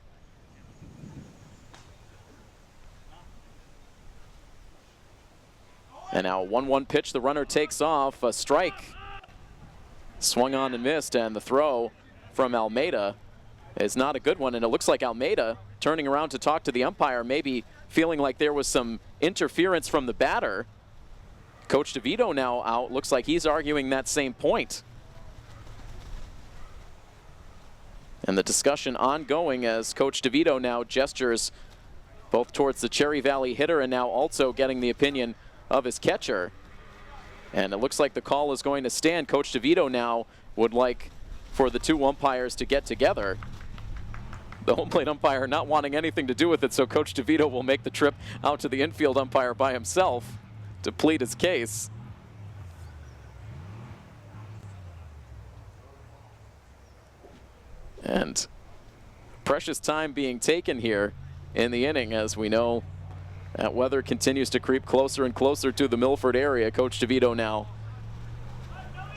And now a 1-1 pitch, the runner takes off, a strike. Swung on and missed, and the throw from Almeida is not a good one, and it looks like Almeida turning around to talk to the umpire, maybe feeling like there was some interference from the batter. Coach DeVito now out, looks like he's arguing that same point. And the discussion ongoing as Coach DeVito now gestures both towards the Cherry Valley hitter and now also getting the opinion of his catcher. And it looks like the call is going to stand. Coach DeVito now would like for the 2 umpires to get together. The home plate umpire not wanting anything to do with it, so Coach DeVito will make the trip out to the infield umpire by himself to plead his case. And precious time being taken here in the inning, as we know that weather continues to creep closer and closer to the Milford area. Coach DeVito now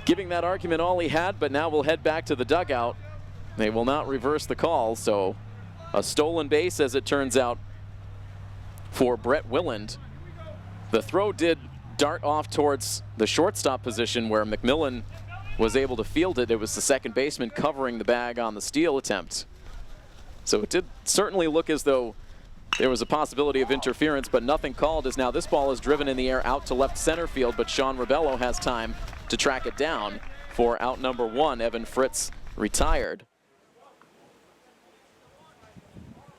giving that argument all he had, but now we'll head back to the dugout. They will not reverse the call, so a stolen base, as it turns out, for Brett Willand. The throw did dart off towards the shortstop position where McMillan was able to field it. It was the second baseman covering the bag on the steal attempt. So it did certainly look as though there was a possibility of interference, but nothing called, as now this ball is driven in the air out to left center field, but Sean Rebello has time to track it down for out number one. Evan Fritz retired.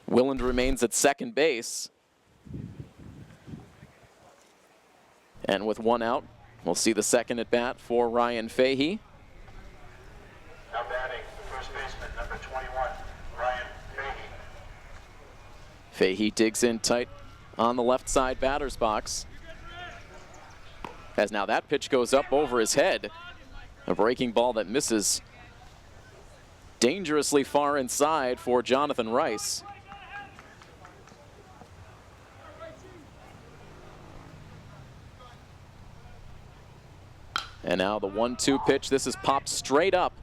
Willand remains at second base. And with one out, we'll see the second at bat for Ryan Fahey. Now batting, the first baseman, number 21, Ryan Fahey. Fahey digs in tight on the left side batter's box. As now that pitch goes up over his head. A breaking ball that misses dangerously far inside for Jonathan Rice. And now the 1-2 pitch. This is popped straight up.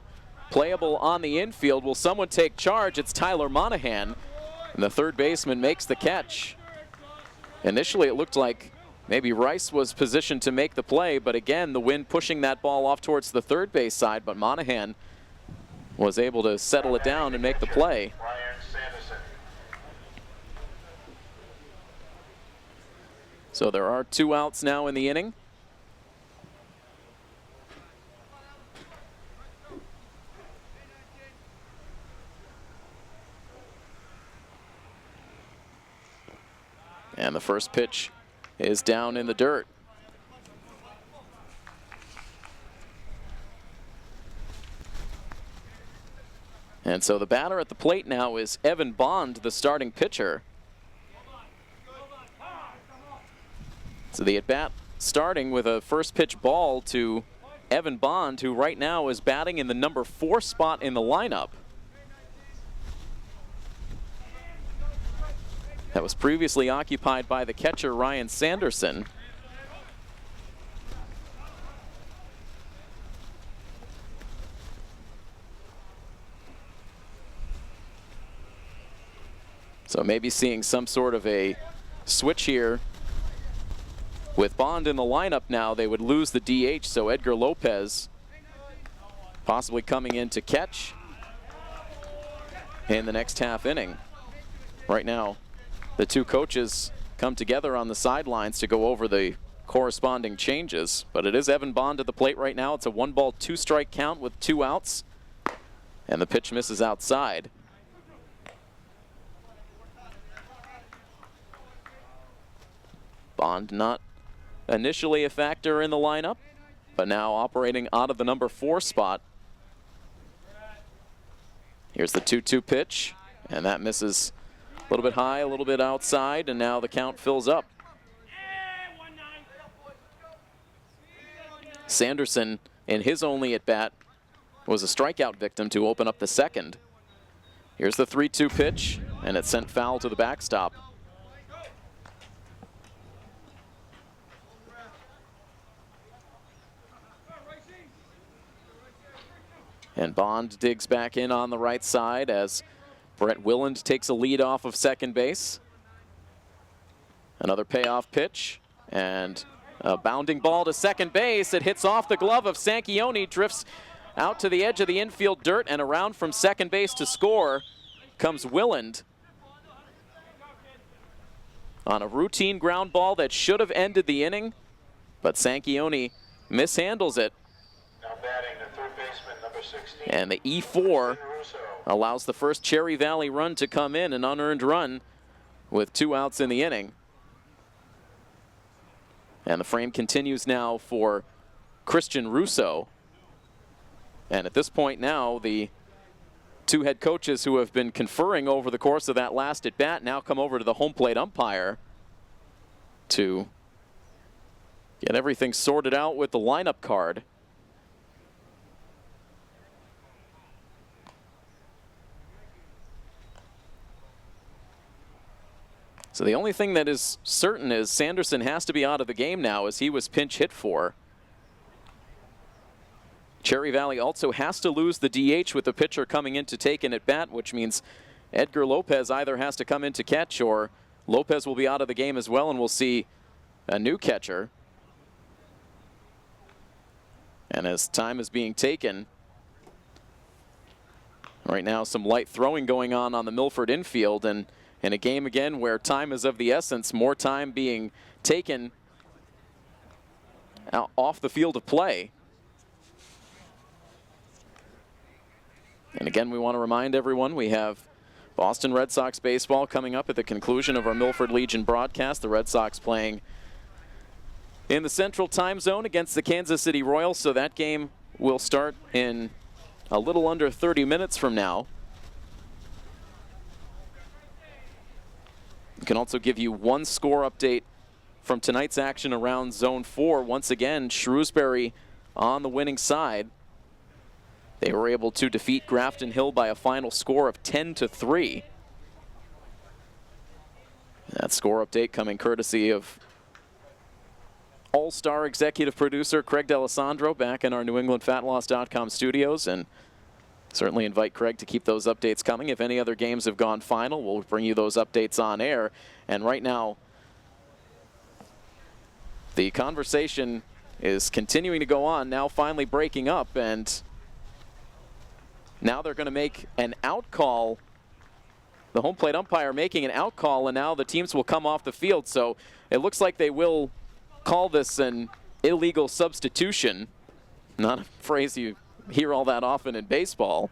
Playable on the infield. Will someone take charge? It's Tyler Monahan. And the third baseman makes the catch. Initially, it looked like maybe Rice was positioned to make the play, but again, the wind pushing that ball off towards the third base side, but Monahan was able to settle it down and make the play. So there are 2 outs now in the inning. And the first pitch is down in the dirt. And so the batter at the plate now is Evan Bond, the starting pitcher. So the at-bat starting with a first pitch ball to Evan Bond, who right now is batting in the number 4 spot in the lineup. That was previously occupied by the catcher Ryan Sanderson. So maybe seeing some sort of a switch here. With Bond in the lineup now, they would lose the DH, so Edgar Lopez possibly coming in to catch in the next half inning. Right now, the two coaches come together on the sidelines to go over the corresponding changes, but it is Evan Bond at the plate right now. It's a 1-ball, 2-strike count with 2 outs, and the pitch misses outside. Bond not initially a factor in the lineup, but now operating out of the number 4 spot. Here's the 2-2 pitch, and that misses a little bit high, a little bit outside, and now the count fills up. Sanderson, in his only at-bat, was a strikeout victim to open up the second. Here's the 3-2 pitch, and it's sent foul to the backstop. And Bond digs back in on the right side as Brett Willand takes a lead off of second base. Another payoff pitch, and a bounding ball to second base. It hits off the glove of Sanchione, drifts out to the edge of the infield dirt, and around from second base to score comes Willand on a routine ground ball that should have ended the inning, but Sanchione mishandles it. Now batting the third baseman, number 16. And the E4 allows the first Cherry Valley run to come in, an unearned run with 2 outs in the inning. And the frame continues now for Christian Russo. And at this point now, the 2 head coaches who have been conferring over the course of that last at bat now come over to the home plate umpire to get everything sorted out with the lineup card. So the only thing that is certain is Sanderson has to be out of the game now, as he was pinch hit for. Cherry Valley also has to lose the DH with the pitcher coming in to take an at bat, which means Edgar Lopez either has to come in to catch, or Lopez will be out of the game as well, and we'll see a new catcher. And as time is being taken, right now some light throwing going on the Milford infield, and in a game again where time is of the essence, more time being taken out off the field of play. And again, we want to remind everyone we have Boston Red Sox baseball coming up at the conclusion of our Milford Legion broadcast. The Red Sox playing in the Central Time Zone against the Kansas City Royals, so that game will start in a little under 30 minutes from now. We can also give you one score update from tonight's action around Zone 4. Once again, Shrewsbury on the winning side. They were able to defeat Grafton Hill by a final score of 10-3. That score update coming courtesy of all-star executive producer Craig D'Alessandro back in our NewEnglandFatLoss.com studios, and certainly invite Craig to keep those updates coming. If any other games have gone final, we'll bring you those updates on air. And right now, the conversation is continuing to go on, now finally breaking up, and now they're going to make an out call. The home plate umpire making an out call, and now the teams will come off the field. So it looks like they will call this an illegal substitution. Not a phrase you hear all that often in baseball.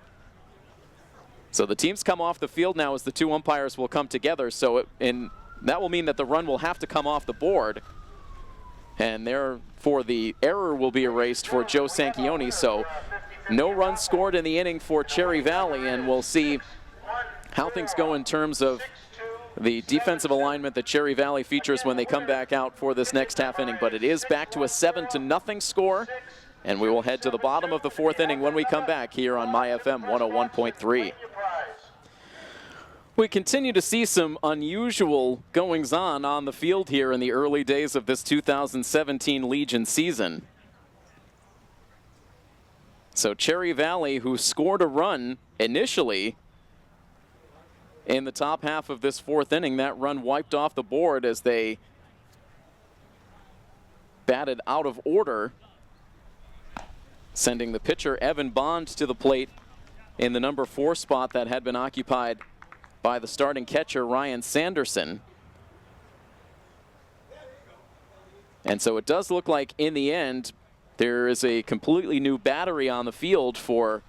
So the teams come off the field now as the two umpires will come together. So that will mean that the run will have to come off the board. And therefore the error will be erased for Joe Sanchioni. So no runs scored in the inning for Cherry Valley, and we'll see how things go in terms of the defensive alignment that Cherry Valley features when they come back out for this next half inning. But it is back to a 7-0 score, and we will head to the bottom of the fourth inning when we come back here on MyFM 101.3. We continue to see some unusual goings-on the field here in the early days of this 2017 Legion season. So Cherry Valley, who scored a run initially in the top half of this fourth inning, that run wiped off the board as they batted out of order, sending the pitcher Evan Bond to the plate in the number 4 spot that had been occupied by the starting catcher Ryan Sanderson. And so it does look like in the end there is a completely new battery on the field for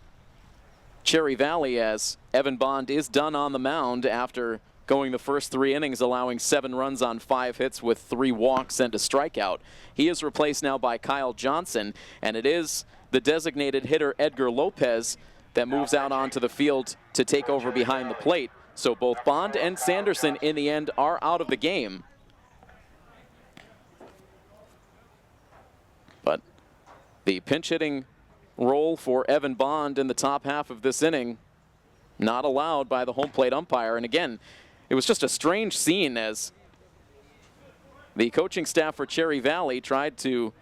Cherry Valley, as Evan Bond is done on the mound after going the first 3 innings, allowing 7 runs on 5 hits with 3 walks and a strikeout. He is replaced now by Kyle Johnson, and it is the designated hitter Edgar Lopez that moves out onto the field to take over behind the plate. So both Bond and Sanderson in the end are out of the game. But the pinch hitting role for Evan Bond in the top half of this inning not allowed by the home plate umpire. And again, it was just a strange scene as the coaching staff for Cherry Valley tried to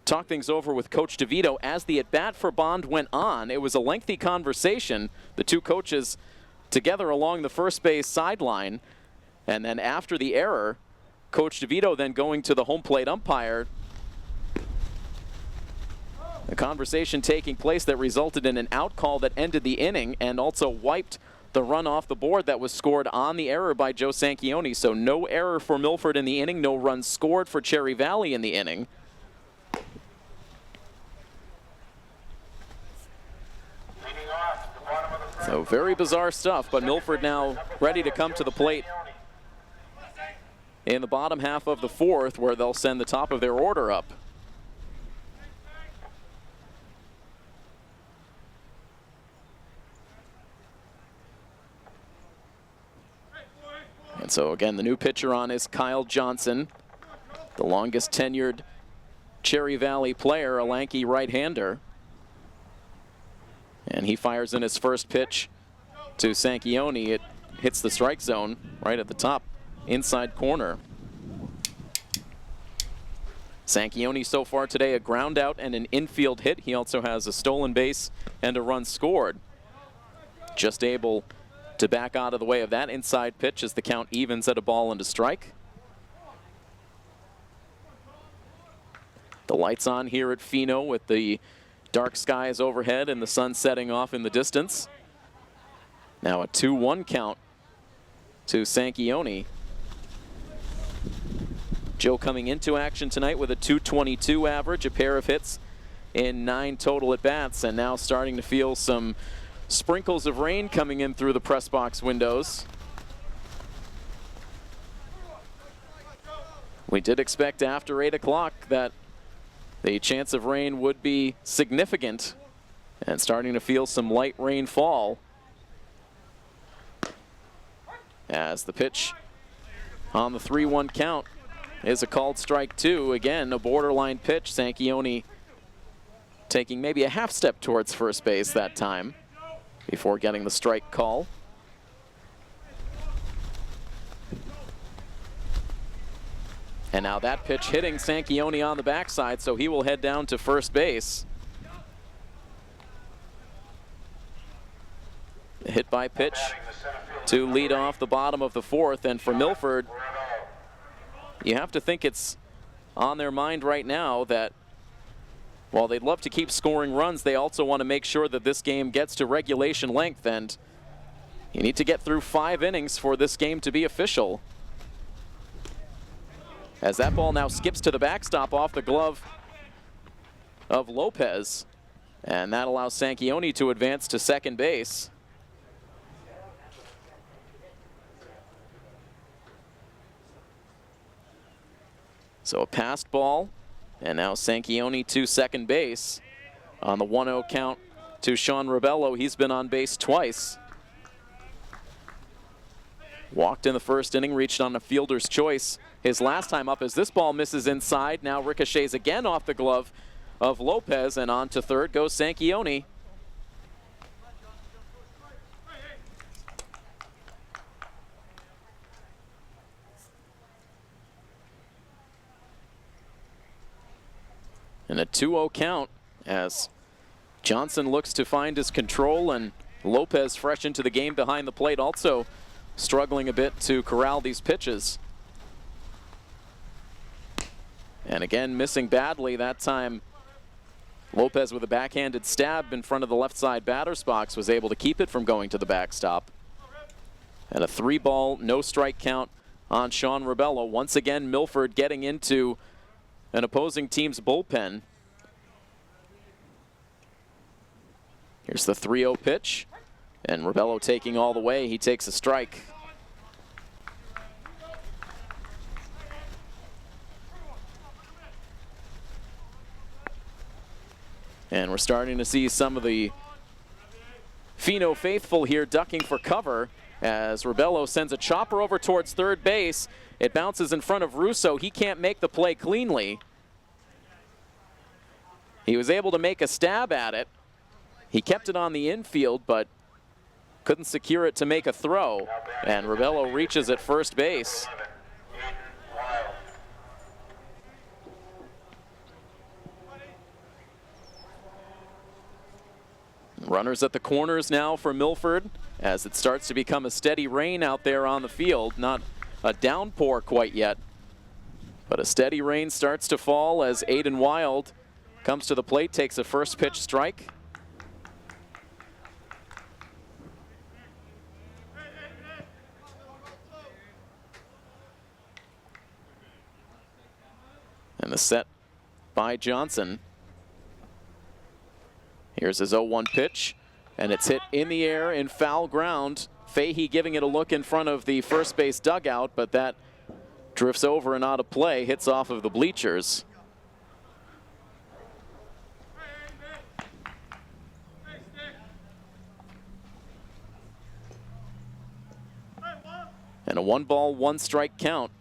talk things over with Coach DeVito as the at-bat for Bond went on. It was a lengthy conversation, the two coaches together along the first base sideline. And then after the error, Coach DeVito then going to the home plate umpire. The conversation taking place that resulted in an out call that ended the inning and also wiped the run off the board that was scored on the error by Joe Sanchioni. So no error for Milford in the inning, no runs scored for Cherry Valley in the inning. So very bizarre stuff, but Milford now ready to come to the plate in the bottom half of the fourth, where they'll send the top of their order up. And so again, the new pitcher on is Kyle Johnson. the longest tenured Cherry Valley player, a lanky right-hander. And he fires in his first pitch to Sanchioni. It hits the strike zone right at the top, inside corner. Sanchioni so far today, a ground out and an infield hit. He also has a stolen base and a run scored. Just able to back out of the way of that inside pitch as the count evens at a ball and a strike. The lights on here at Fino with the dark skies overhead and the sun setting off in the distance. Now a 2-1 count to Sanchioni. Joe coming into action tonight with a .222 average, a pair of hits in 9 total at-bats, and now starting to feel some sprinkles of rain coming in through the press box windows. We did expect after 8 o'clock that the chance of rain would be significant, and starting to feel some light rainfall as the pitch on the 3-1 count is a called strike 2. Again, a borderline pitch. Sanchioni taking maybe a half step towards first base that time before getting the strike call. And now that pitch hitting Sanchioni on the backside, so he will head down to first base. A hit by pitch to lead off the bottom of the 4th, and for Milford, you have to think it's on their mind right now that while they'd love to keep scoring runs, they also want to make sure that this game gets to regulation length, and you need to get through 5 innings for this game to be official. As that ball now skips to the backstop off the glove of Lopez, and that allows Sanchioni to advance to second base. So a passed ball, and now Sanchioni to second base on the 1-0 count to Sean Rebello. He's been on base twice. Walked in the first inning, reached on a fielder's choice his last time up as this ball misses inside. Now ricochets again off the glove of Lopez, and on to third goes Sanchioni. And a 2-0 count as Johnson looks to find his control, and Lopez fresh into the game behind the plate, also struggling a bit to corral these pitches. And again, missing badly that time. Lopez with a backhanded stab in front of the left side batter's box was able to keep it from going to the backstop. And a 3-ball, no strike count on Sean Rebello. Once again, Milford getting into an opposing team's bullpen. Here's the 3-0 pitch, and Rebello taking all the way. He takes a strike. And we're starting to see some of the Fino faithful here ducking for cover as Rebello sends a chopper over towards third base. It bounces in front of Russo. He can't make the play cleanly. He was able to make a stab at it. He kept it on the infield, but couldn't secure it to make a throw. And Rebello reaches at first base. Runners at the corners now for Milford as it starts to become a steady rain out there on the field. Not a downpour quite yet, but a steady rain starts to fall as Aiden Wild comes to the plate, takes a first pitch strike. And the set by Johnson. Here's his 0-1 pitch, and it's hit in the air in foul ground. Fahey giving it a look in front of the first base dugout, but that drifts over and out of play, hits off of the bleachers. And a 1-ball, 1-strike count.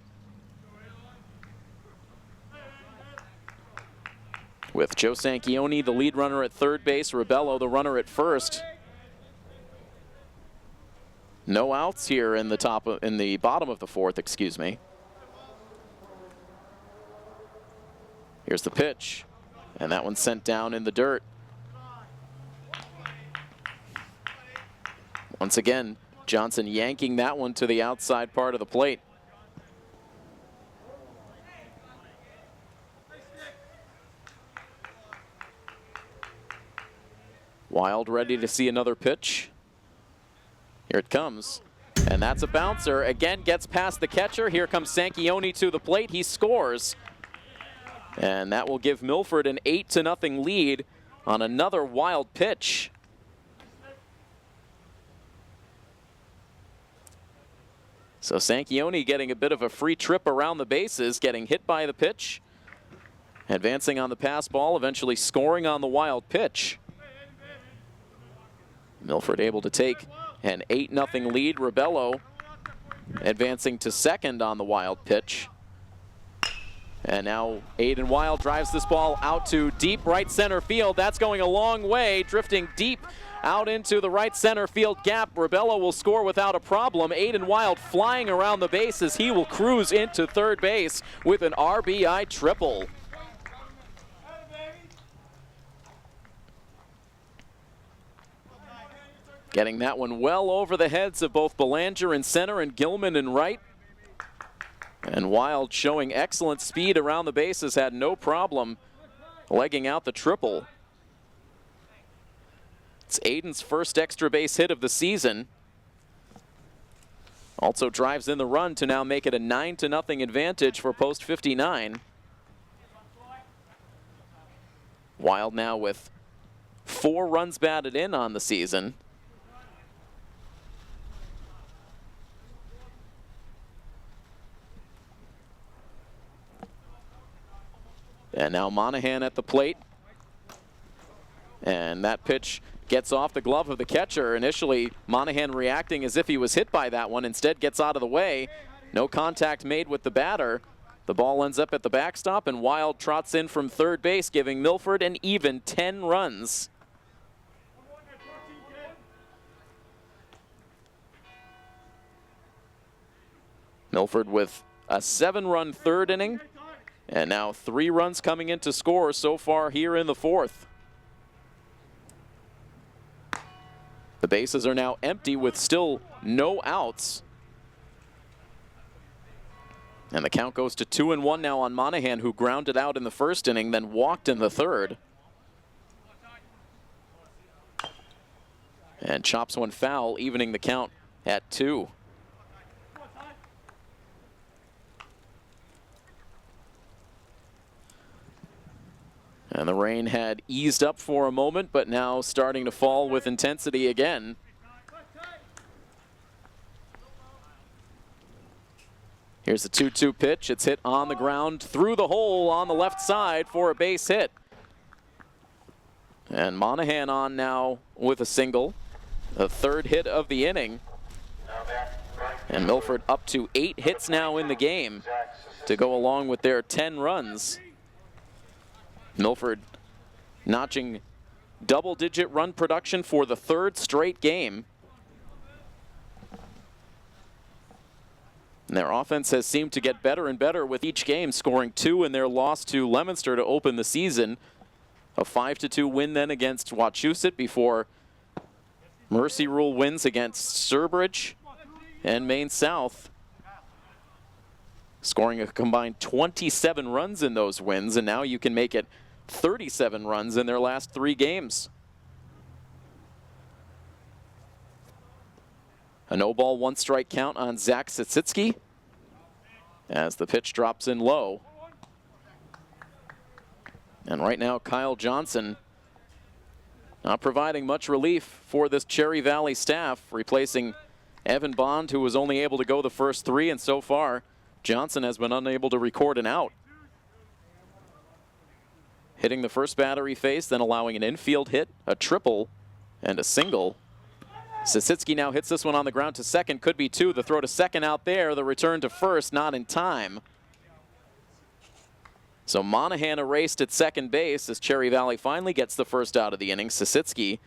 with Joe Sanchioni, the lead runner at third base, Ribello, the runner at first. No outs here in the bottom of the fourth, excuse me. Here's the pitch, and that one's sent down in the dirt. Once again, Johnson yanking that one to the outside part of the plate. Wild ready to see another pitch. Here it comes, and that's a bouncer. Again, gets past the catcher. Here comes Sanchioni to the plate. He scores, and that will give Milford an 8-0 lead on another wild pitch. So Sanchioni getting a bit of a free trip around the bases, getting hit by the pitch, advancing on the pass ball, eventually scoring on the wild pitch. Milford able to take an 8-0 lead. Ribello advancing to second on the wild pitch. And now Aiden Wild drives this ball out to deep right center field. That's going a long way, drifting deep out into the right center field gap. Ribello will score without a problem. Aiden Wild flying around the bases. He will cruise into third base with an RBI triple. Getting that one well over the heads of both Belanger in center and Gilman in right. And Wild showing excellent speed around the bases, had no problem legging out the triple. It's Aiden's first extra base hit of the season. Also drives in the run to now make it a 9-0 advantage for post 59. Wild now with 4 runs batted in on the season. And now Monahan at the plate. And that pitch gets off the glove of the catcher. Initially, Monahan reacting as if he was hit by that one. Instead, gets out of the way. No contact made with the batter. The ball ends up at the backstop, and Wild trots in from third base, giving Milford an even 10 runs. Milford with a 7-run third inning. And now 3 runs coming in to score so far here in the fourth. The bases are now empty with still no outs. And the count goes to 2-1 now on Monahan, who grounded out in the first inning, then walked in the third. And chops one foul, evening the count at 2. And the rain had eased up for a moment, but now starting to fall with intensity again. Here's the 2-2 pitch. It's hit on the ground through the hole on the left side for a base hit. And Monahan on now with a single, the 3rd hit of the inning. And Milford up to 8 hits now in the game to go along with their 10 runs. Milford notching double-digit run production for the 3rd straight game. And their offense has seemed to get better and better with each game, scoring 2 in their loss to Leominster to open the season. A 5-2 win then against Wachusett before Mercy Rule wins against Sturbridge and Maine South. Scoring a combined 27 runs in those wins, and now you can make it 37 runs in their last 3 games. A no-ball, 1-strike count on Zach Sitsitsky as the pitch drops in low. And right now, Kyle Johnson not providing much relief for this Cherry Valley staff, replacing Evan Bond, who was only able to go the first 3, and so far, Johnson has been unable to record an out. Hitting the first batter he faced, then allowing an infield hit, a triple, and a single. Sisitsky now hits this one on the ground to second, could be 2. The throw to second out there, the return to first, not in time. So Monahan erased at second base as Cherry Valley finally gets the first out of the inning. Sisitsky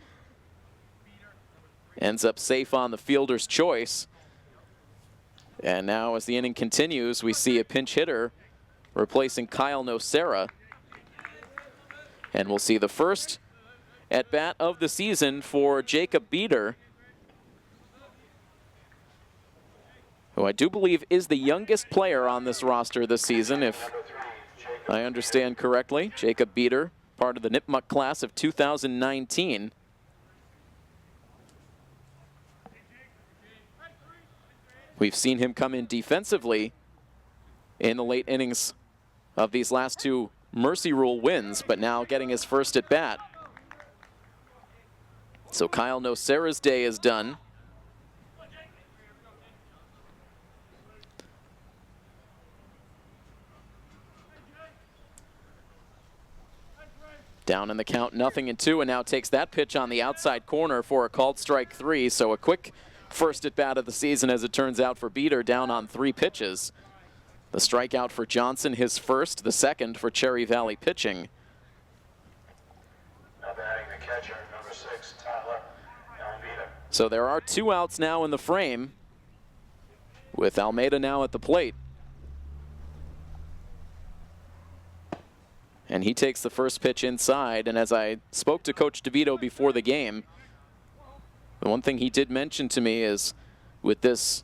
ends up safe on the fielder's choice. And now as the inning continues, we see a pinch hitter replacing Kyle Nocera. And we'll see the first at bat of the season for Jacob Beater, who I do believe is the youngest player on this roster this season, if I understand correctly. Jacob Beater, part of the Nipmuc class of 2019. We've seen him come in defensively in the late innings of these last two Mercy Rule wins, but now getting his first at bat. So Kyle Nocera's day is done. Down in the count, 0-2, and now takes that pitch on the outside corner for a called strike 3. So a quick first at bat of the season, as it turns out, for Beater, down on 3 pitches. The strikeout for Johnson, his first, the second for Cherry Valley pitching. Now batting the catcher, number 6, Tyler Almeida. So there are 2 outs now in the frame, with Almeida now at the plate. And he takes the first pitch inside, and as I spoke to Coach DeVito before the game, the one thing he did mention to me is with this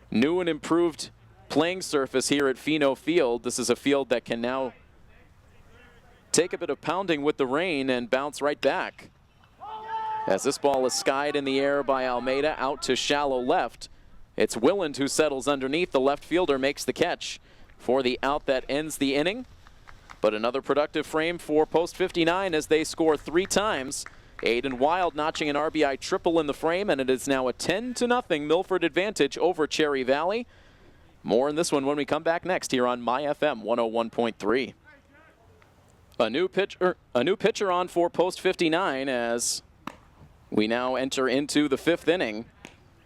new and improved playing surface here at Pheno Field, this is a field that can now take a bit of pounding with the rain and bounce right back. As this ball is skied in the air by Almeida out to shallow left, it's Willand who settles underneath. The left fielder makes the catch for the out that ends the inning. But another productive frame for Post 59 as they score 3 times. Aiden Wild notching an RBI triple in the frame, and it is now a 10-0 Milford advantage over Cherry Valley. More in this one when we come back next here on My FM 101.3. A new pitcher on for Post 59 as we now enter into the 5th inning.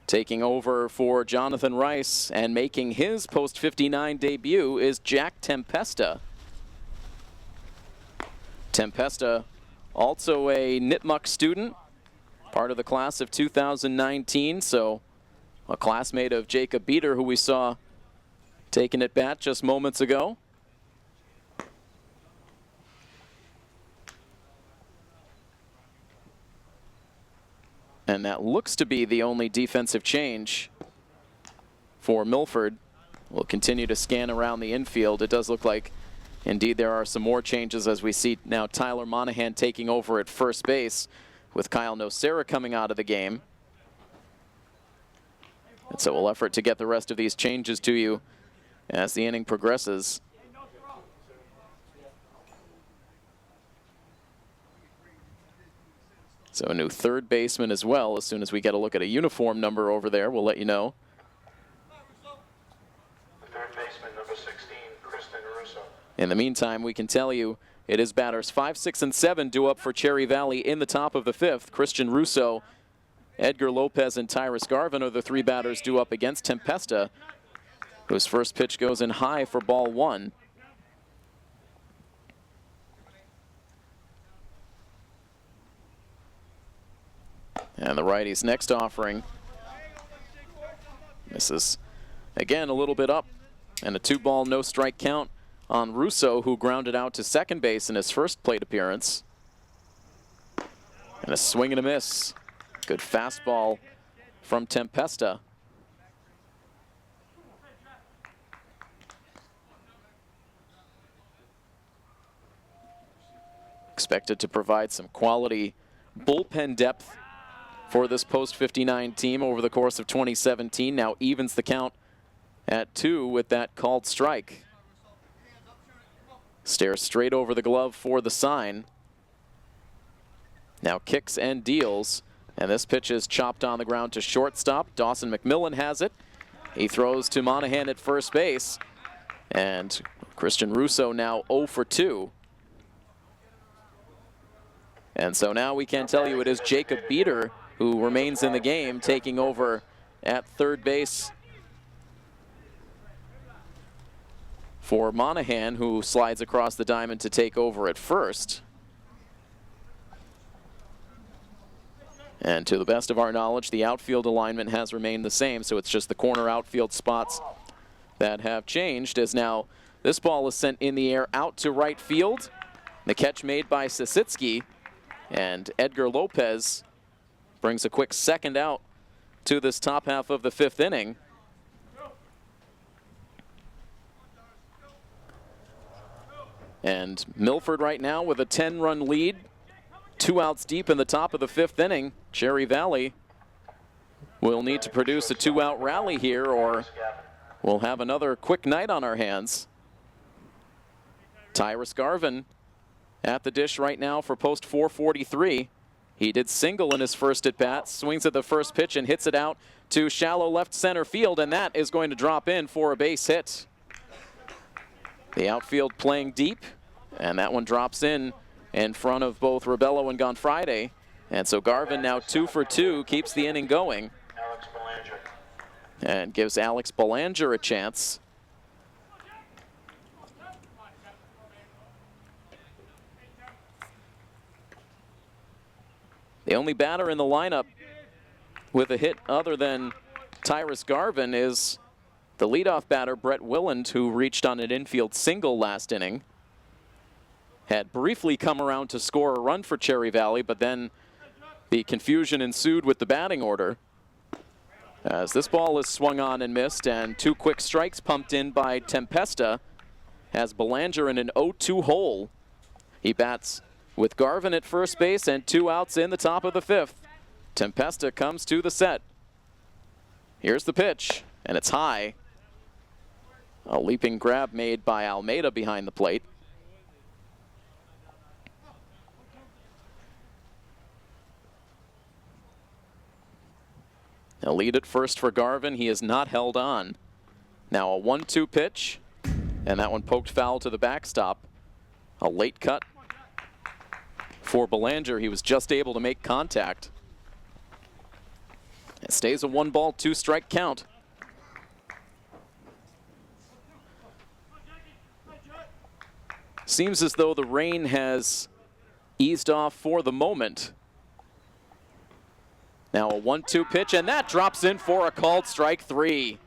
Taking over for Jonathan Rice and making his Post 59 debut is Jack Tempesta. Tempesta, also a Nipmuc student, part of the class of 2019, so a classmate of Jacob Beater, who we saw taking at bat just moments ago. And that looks to be the only defensive change for Milford. We'll continue to scan around the infield. It does look like indeed there are some more changes as we see now Tyler Monahan taking over at first base with Kyle Nocera coming out of the game. And so we'll effort to get the rest of these changes to you as the inning progresses. So a new third baseman as well. As soon as we get a look at a uniform number over there, we'll let you know. Third baseman, number 16, Kristen Russo. In the meantime, we can tell you it is batters 5, 6, and 7 due up for Cherry Valley in the top of the 5th. Christian Russo, Edgar Lopez, and Tyrus Garvin are the 3 batters due up against Tempesta, whose first pitch goes in high for ball 1. And the righty's next offering. This is, again, a little bit up. And a 2-ball, no-strike count on Russo, who grounded out to second base in his first plate appearance. And a swing and a miss. Good fastball from Tempesta. Expected to provide some quality bullpen depth for this Post 59 team over the course of 2017. Now evens the count at 2 with that called strike. Stares straight over the glove for the sign. Now kicks and deals, and this pitch is chopped on the ground to shortstop. Dawson McMillan has it. He throws to Monahan at first base, and Christian Russo now 0 for 2. And so now we can tell you it is Jacob Beater who remains in the game, taking over at third base for Monahan, who slides across the diamond to take over at first. And to the best of our knowledge, the outfield alignment has remained the same, so it's just the corner outfield spots that have changed, as now this ball is sent in the air out to right field. The catch made by Sasitsky, and Edgar Lopez brings a quick second out to this top half of the fifth inning. And Milford right now with a 10-run lead, 2 outs deep in the top of the fifth inning. Cherry Valley will need to produce a 2-out rally here, or we'll have another quick night on our hands. Tyrus Garvin at the dish right now for post 443. He did single in his first at-bat, swings at the first pitch and hits it out to shallow left center field, and that is going to drop in for a base hit. The outfield playing deep, and that one drops in front of both Rebello and Gonfride. And so Garvin now 2 for 2, keeps the inning going. And gives Alex Belanger a chance. The only batter in the lineup with a hit other than Tyrus Garvin is the leadoff batter, Brett Willand, who reached on an infield single last inning. Had briefly come around to score a run for Cherry Valley, but then the confusion ensued with the batting order, as this ball is swung on and missed, and 2 quick strikes pumped in by Tempesta has Belanger in an 0-2 hole. He bats with Garvin at first base and 2 outs in the top of the fifth. Tempesta comes to the set. Here's the pitch, and it's high. A leaping grab made by Almeida behind the plate. A lead at first for Garvin. He is not held on. Now a 1-2 pitch, and that one poked foul to the backstop. A late cut for Belanger. He was just able to make contact. It stays a 1-ball, 2-strike count. Seems as though the rain has eased off for the moment. Now a 1-2 pitch, and that drops in for a called strike 3.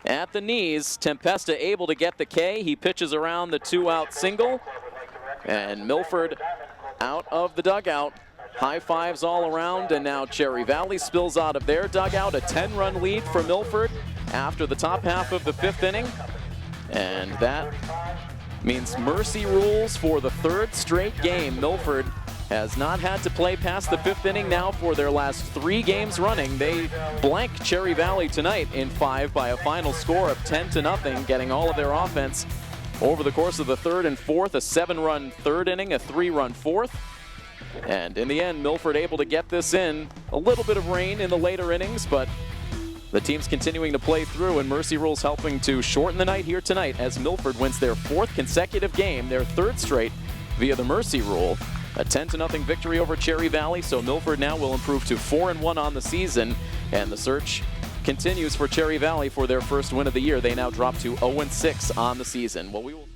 At the knees, Tempesta able to get the K. He pitches around the 2-out single, and Milford out of the dugout. High fives all around, and now Cherry Valley spills out of their dugout. A 10-run lead for Milford after the top half of the fifth inning, and that means mercy rules for the 3rd straight game. Milford has not had to play past the 5th inning now for their last 3 games running. They blank Cherry Valley tonight in 5 by a final score of 10-0, getting all of their offense over the course of the 3rd and 4th. A 7-run 3rd inning, a 3-run 4th. And in the end, Milford able to get this in. A little bit of rain in the later innings, but the team's continuing to play through, and mercy rules helping to shorten the night here tonight as Milford wins their 4th consecutive game, their 3rd straight, via the mercy rule. A 10-0 victory over Cherry Valley, so Milford now will improve to 4-1 on the season, and the search continues for Cherry Valley for their first win of the year. They now drop to 0-6 on the season. Well, we will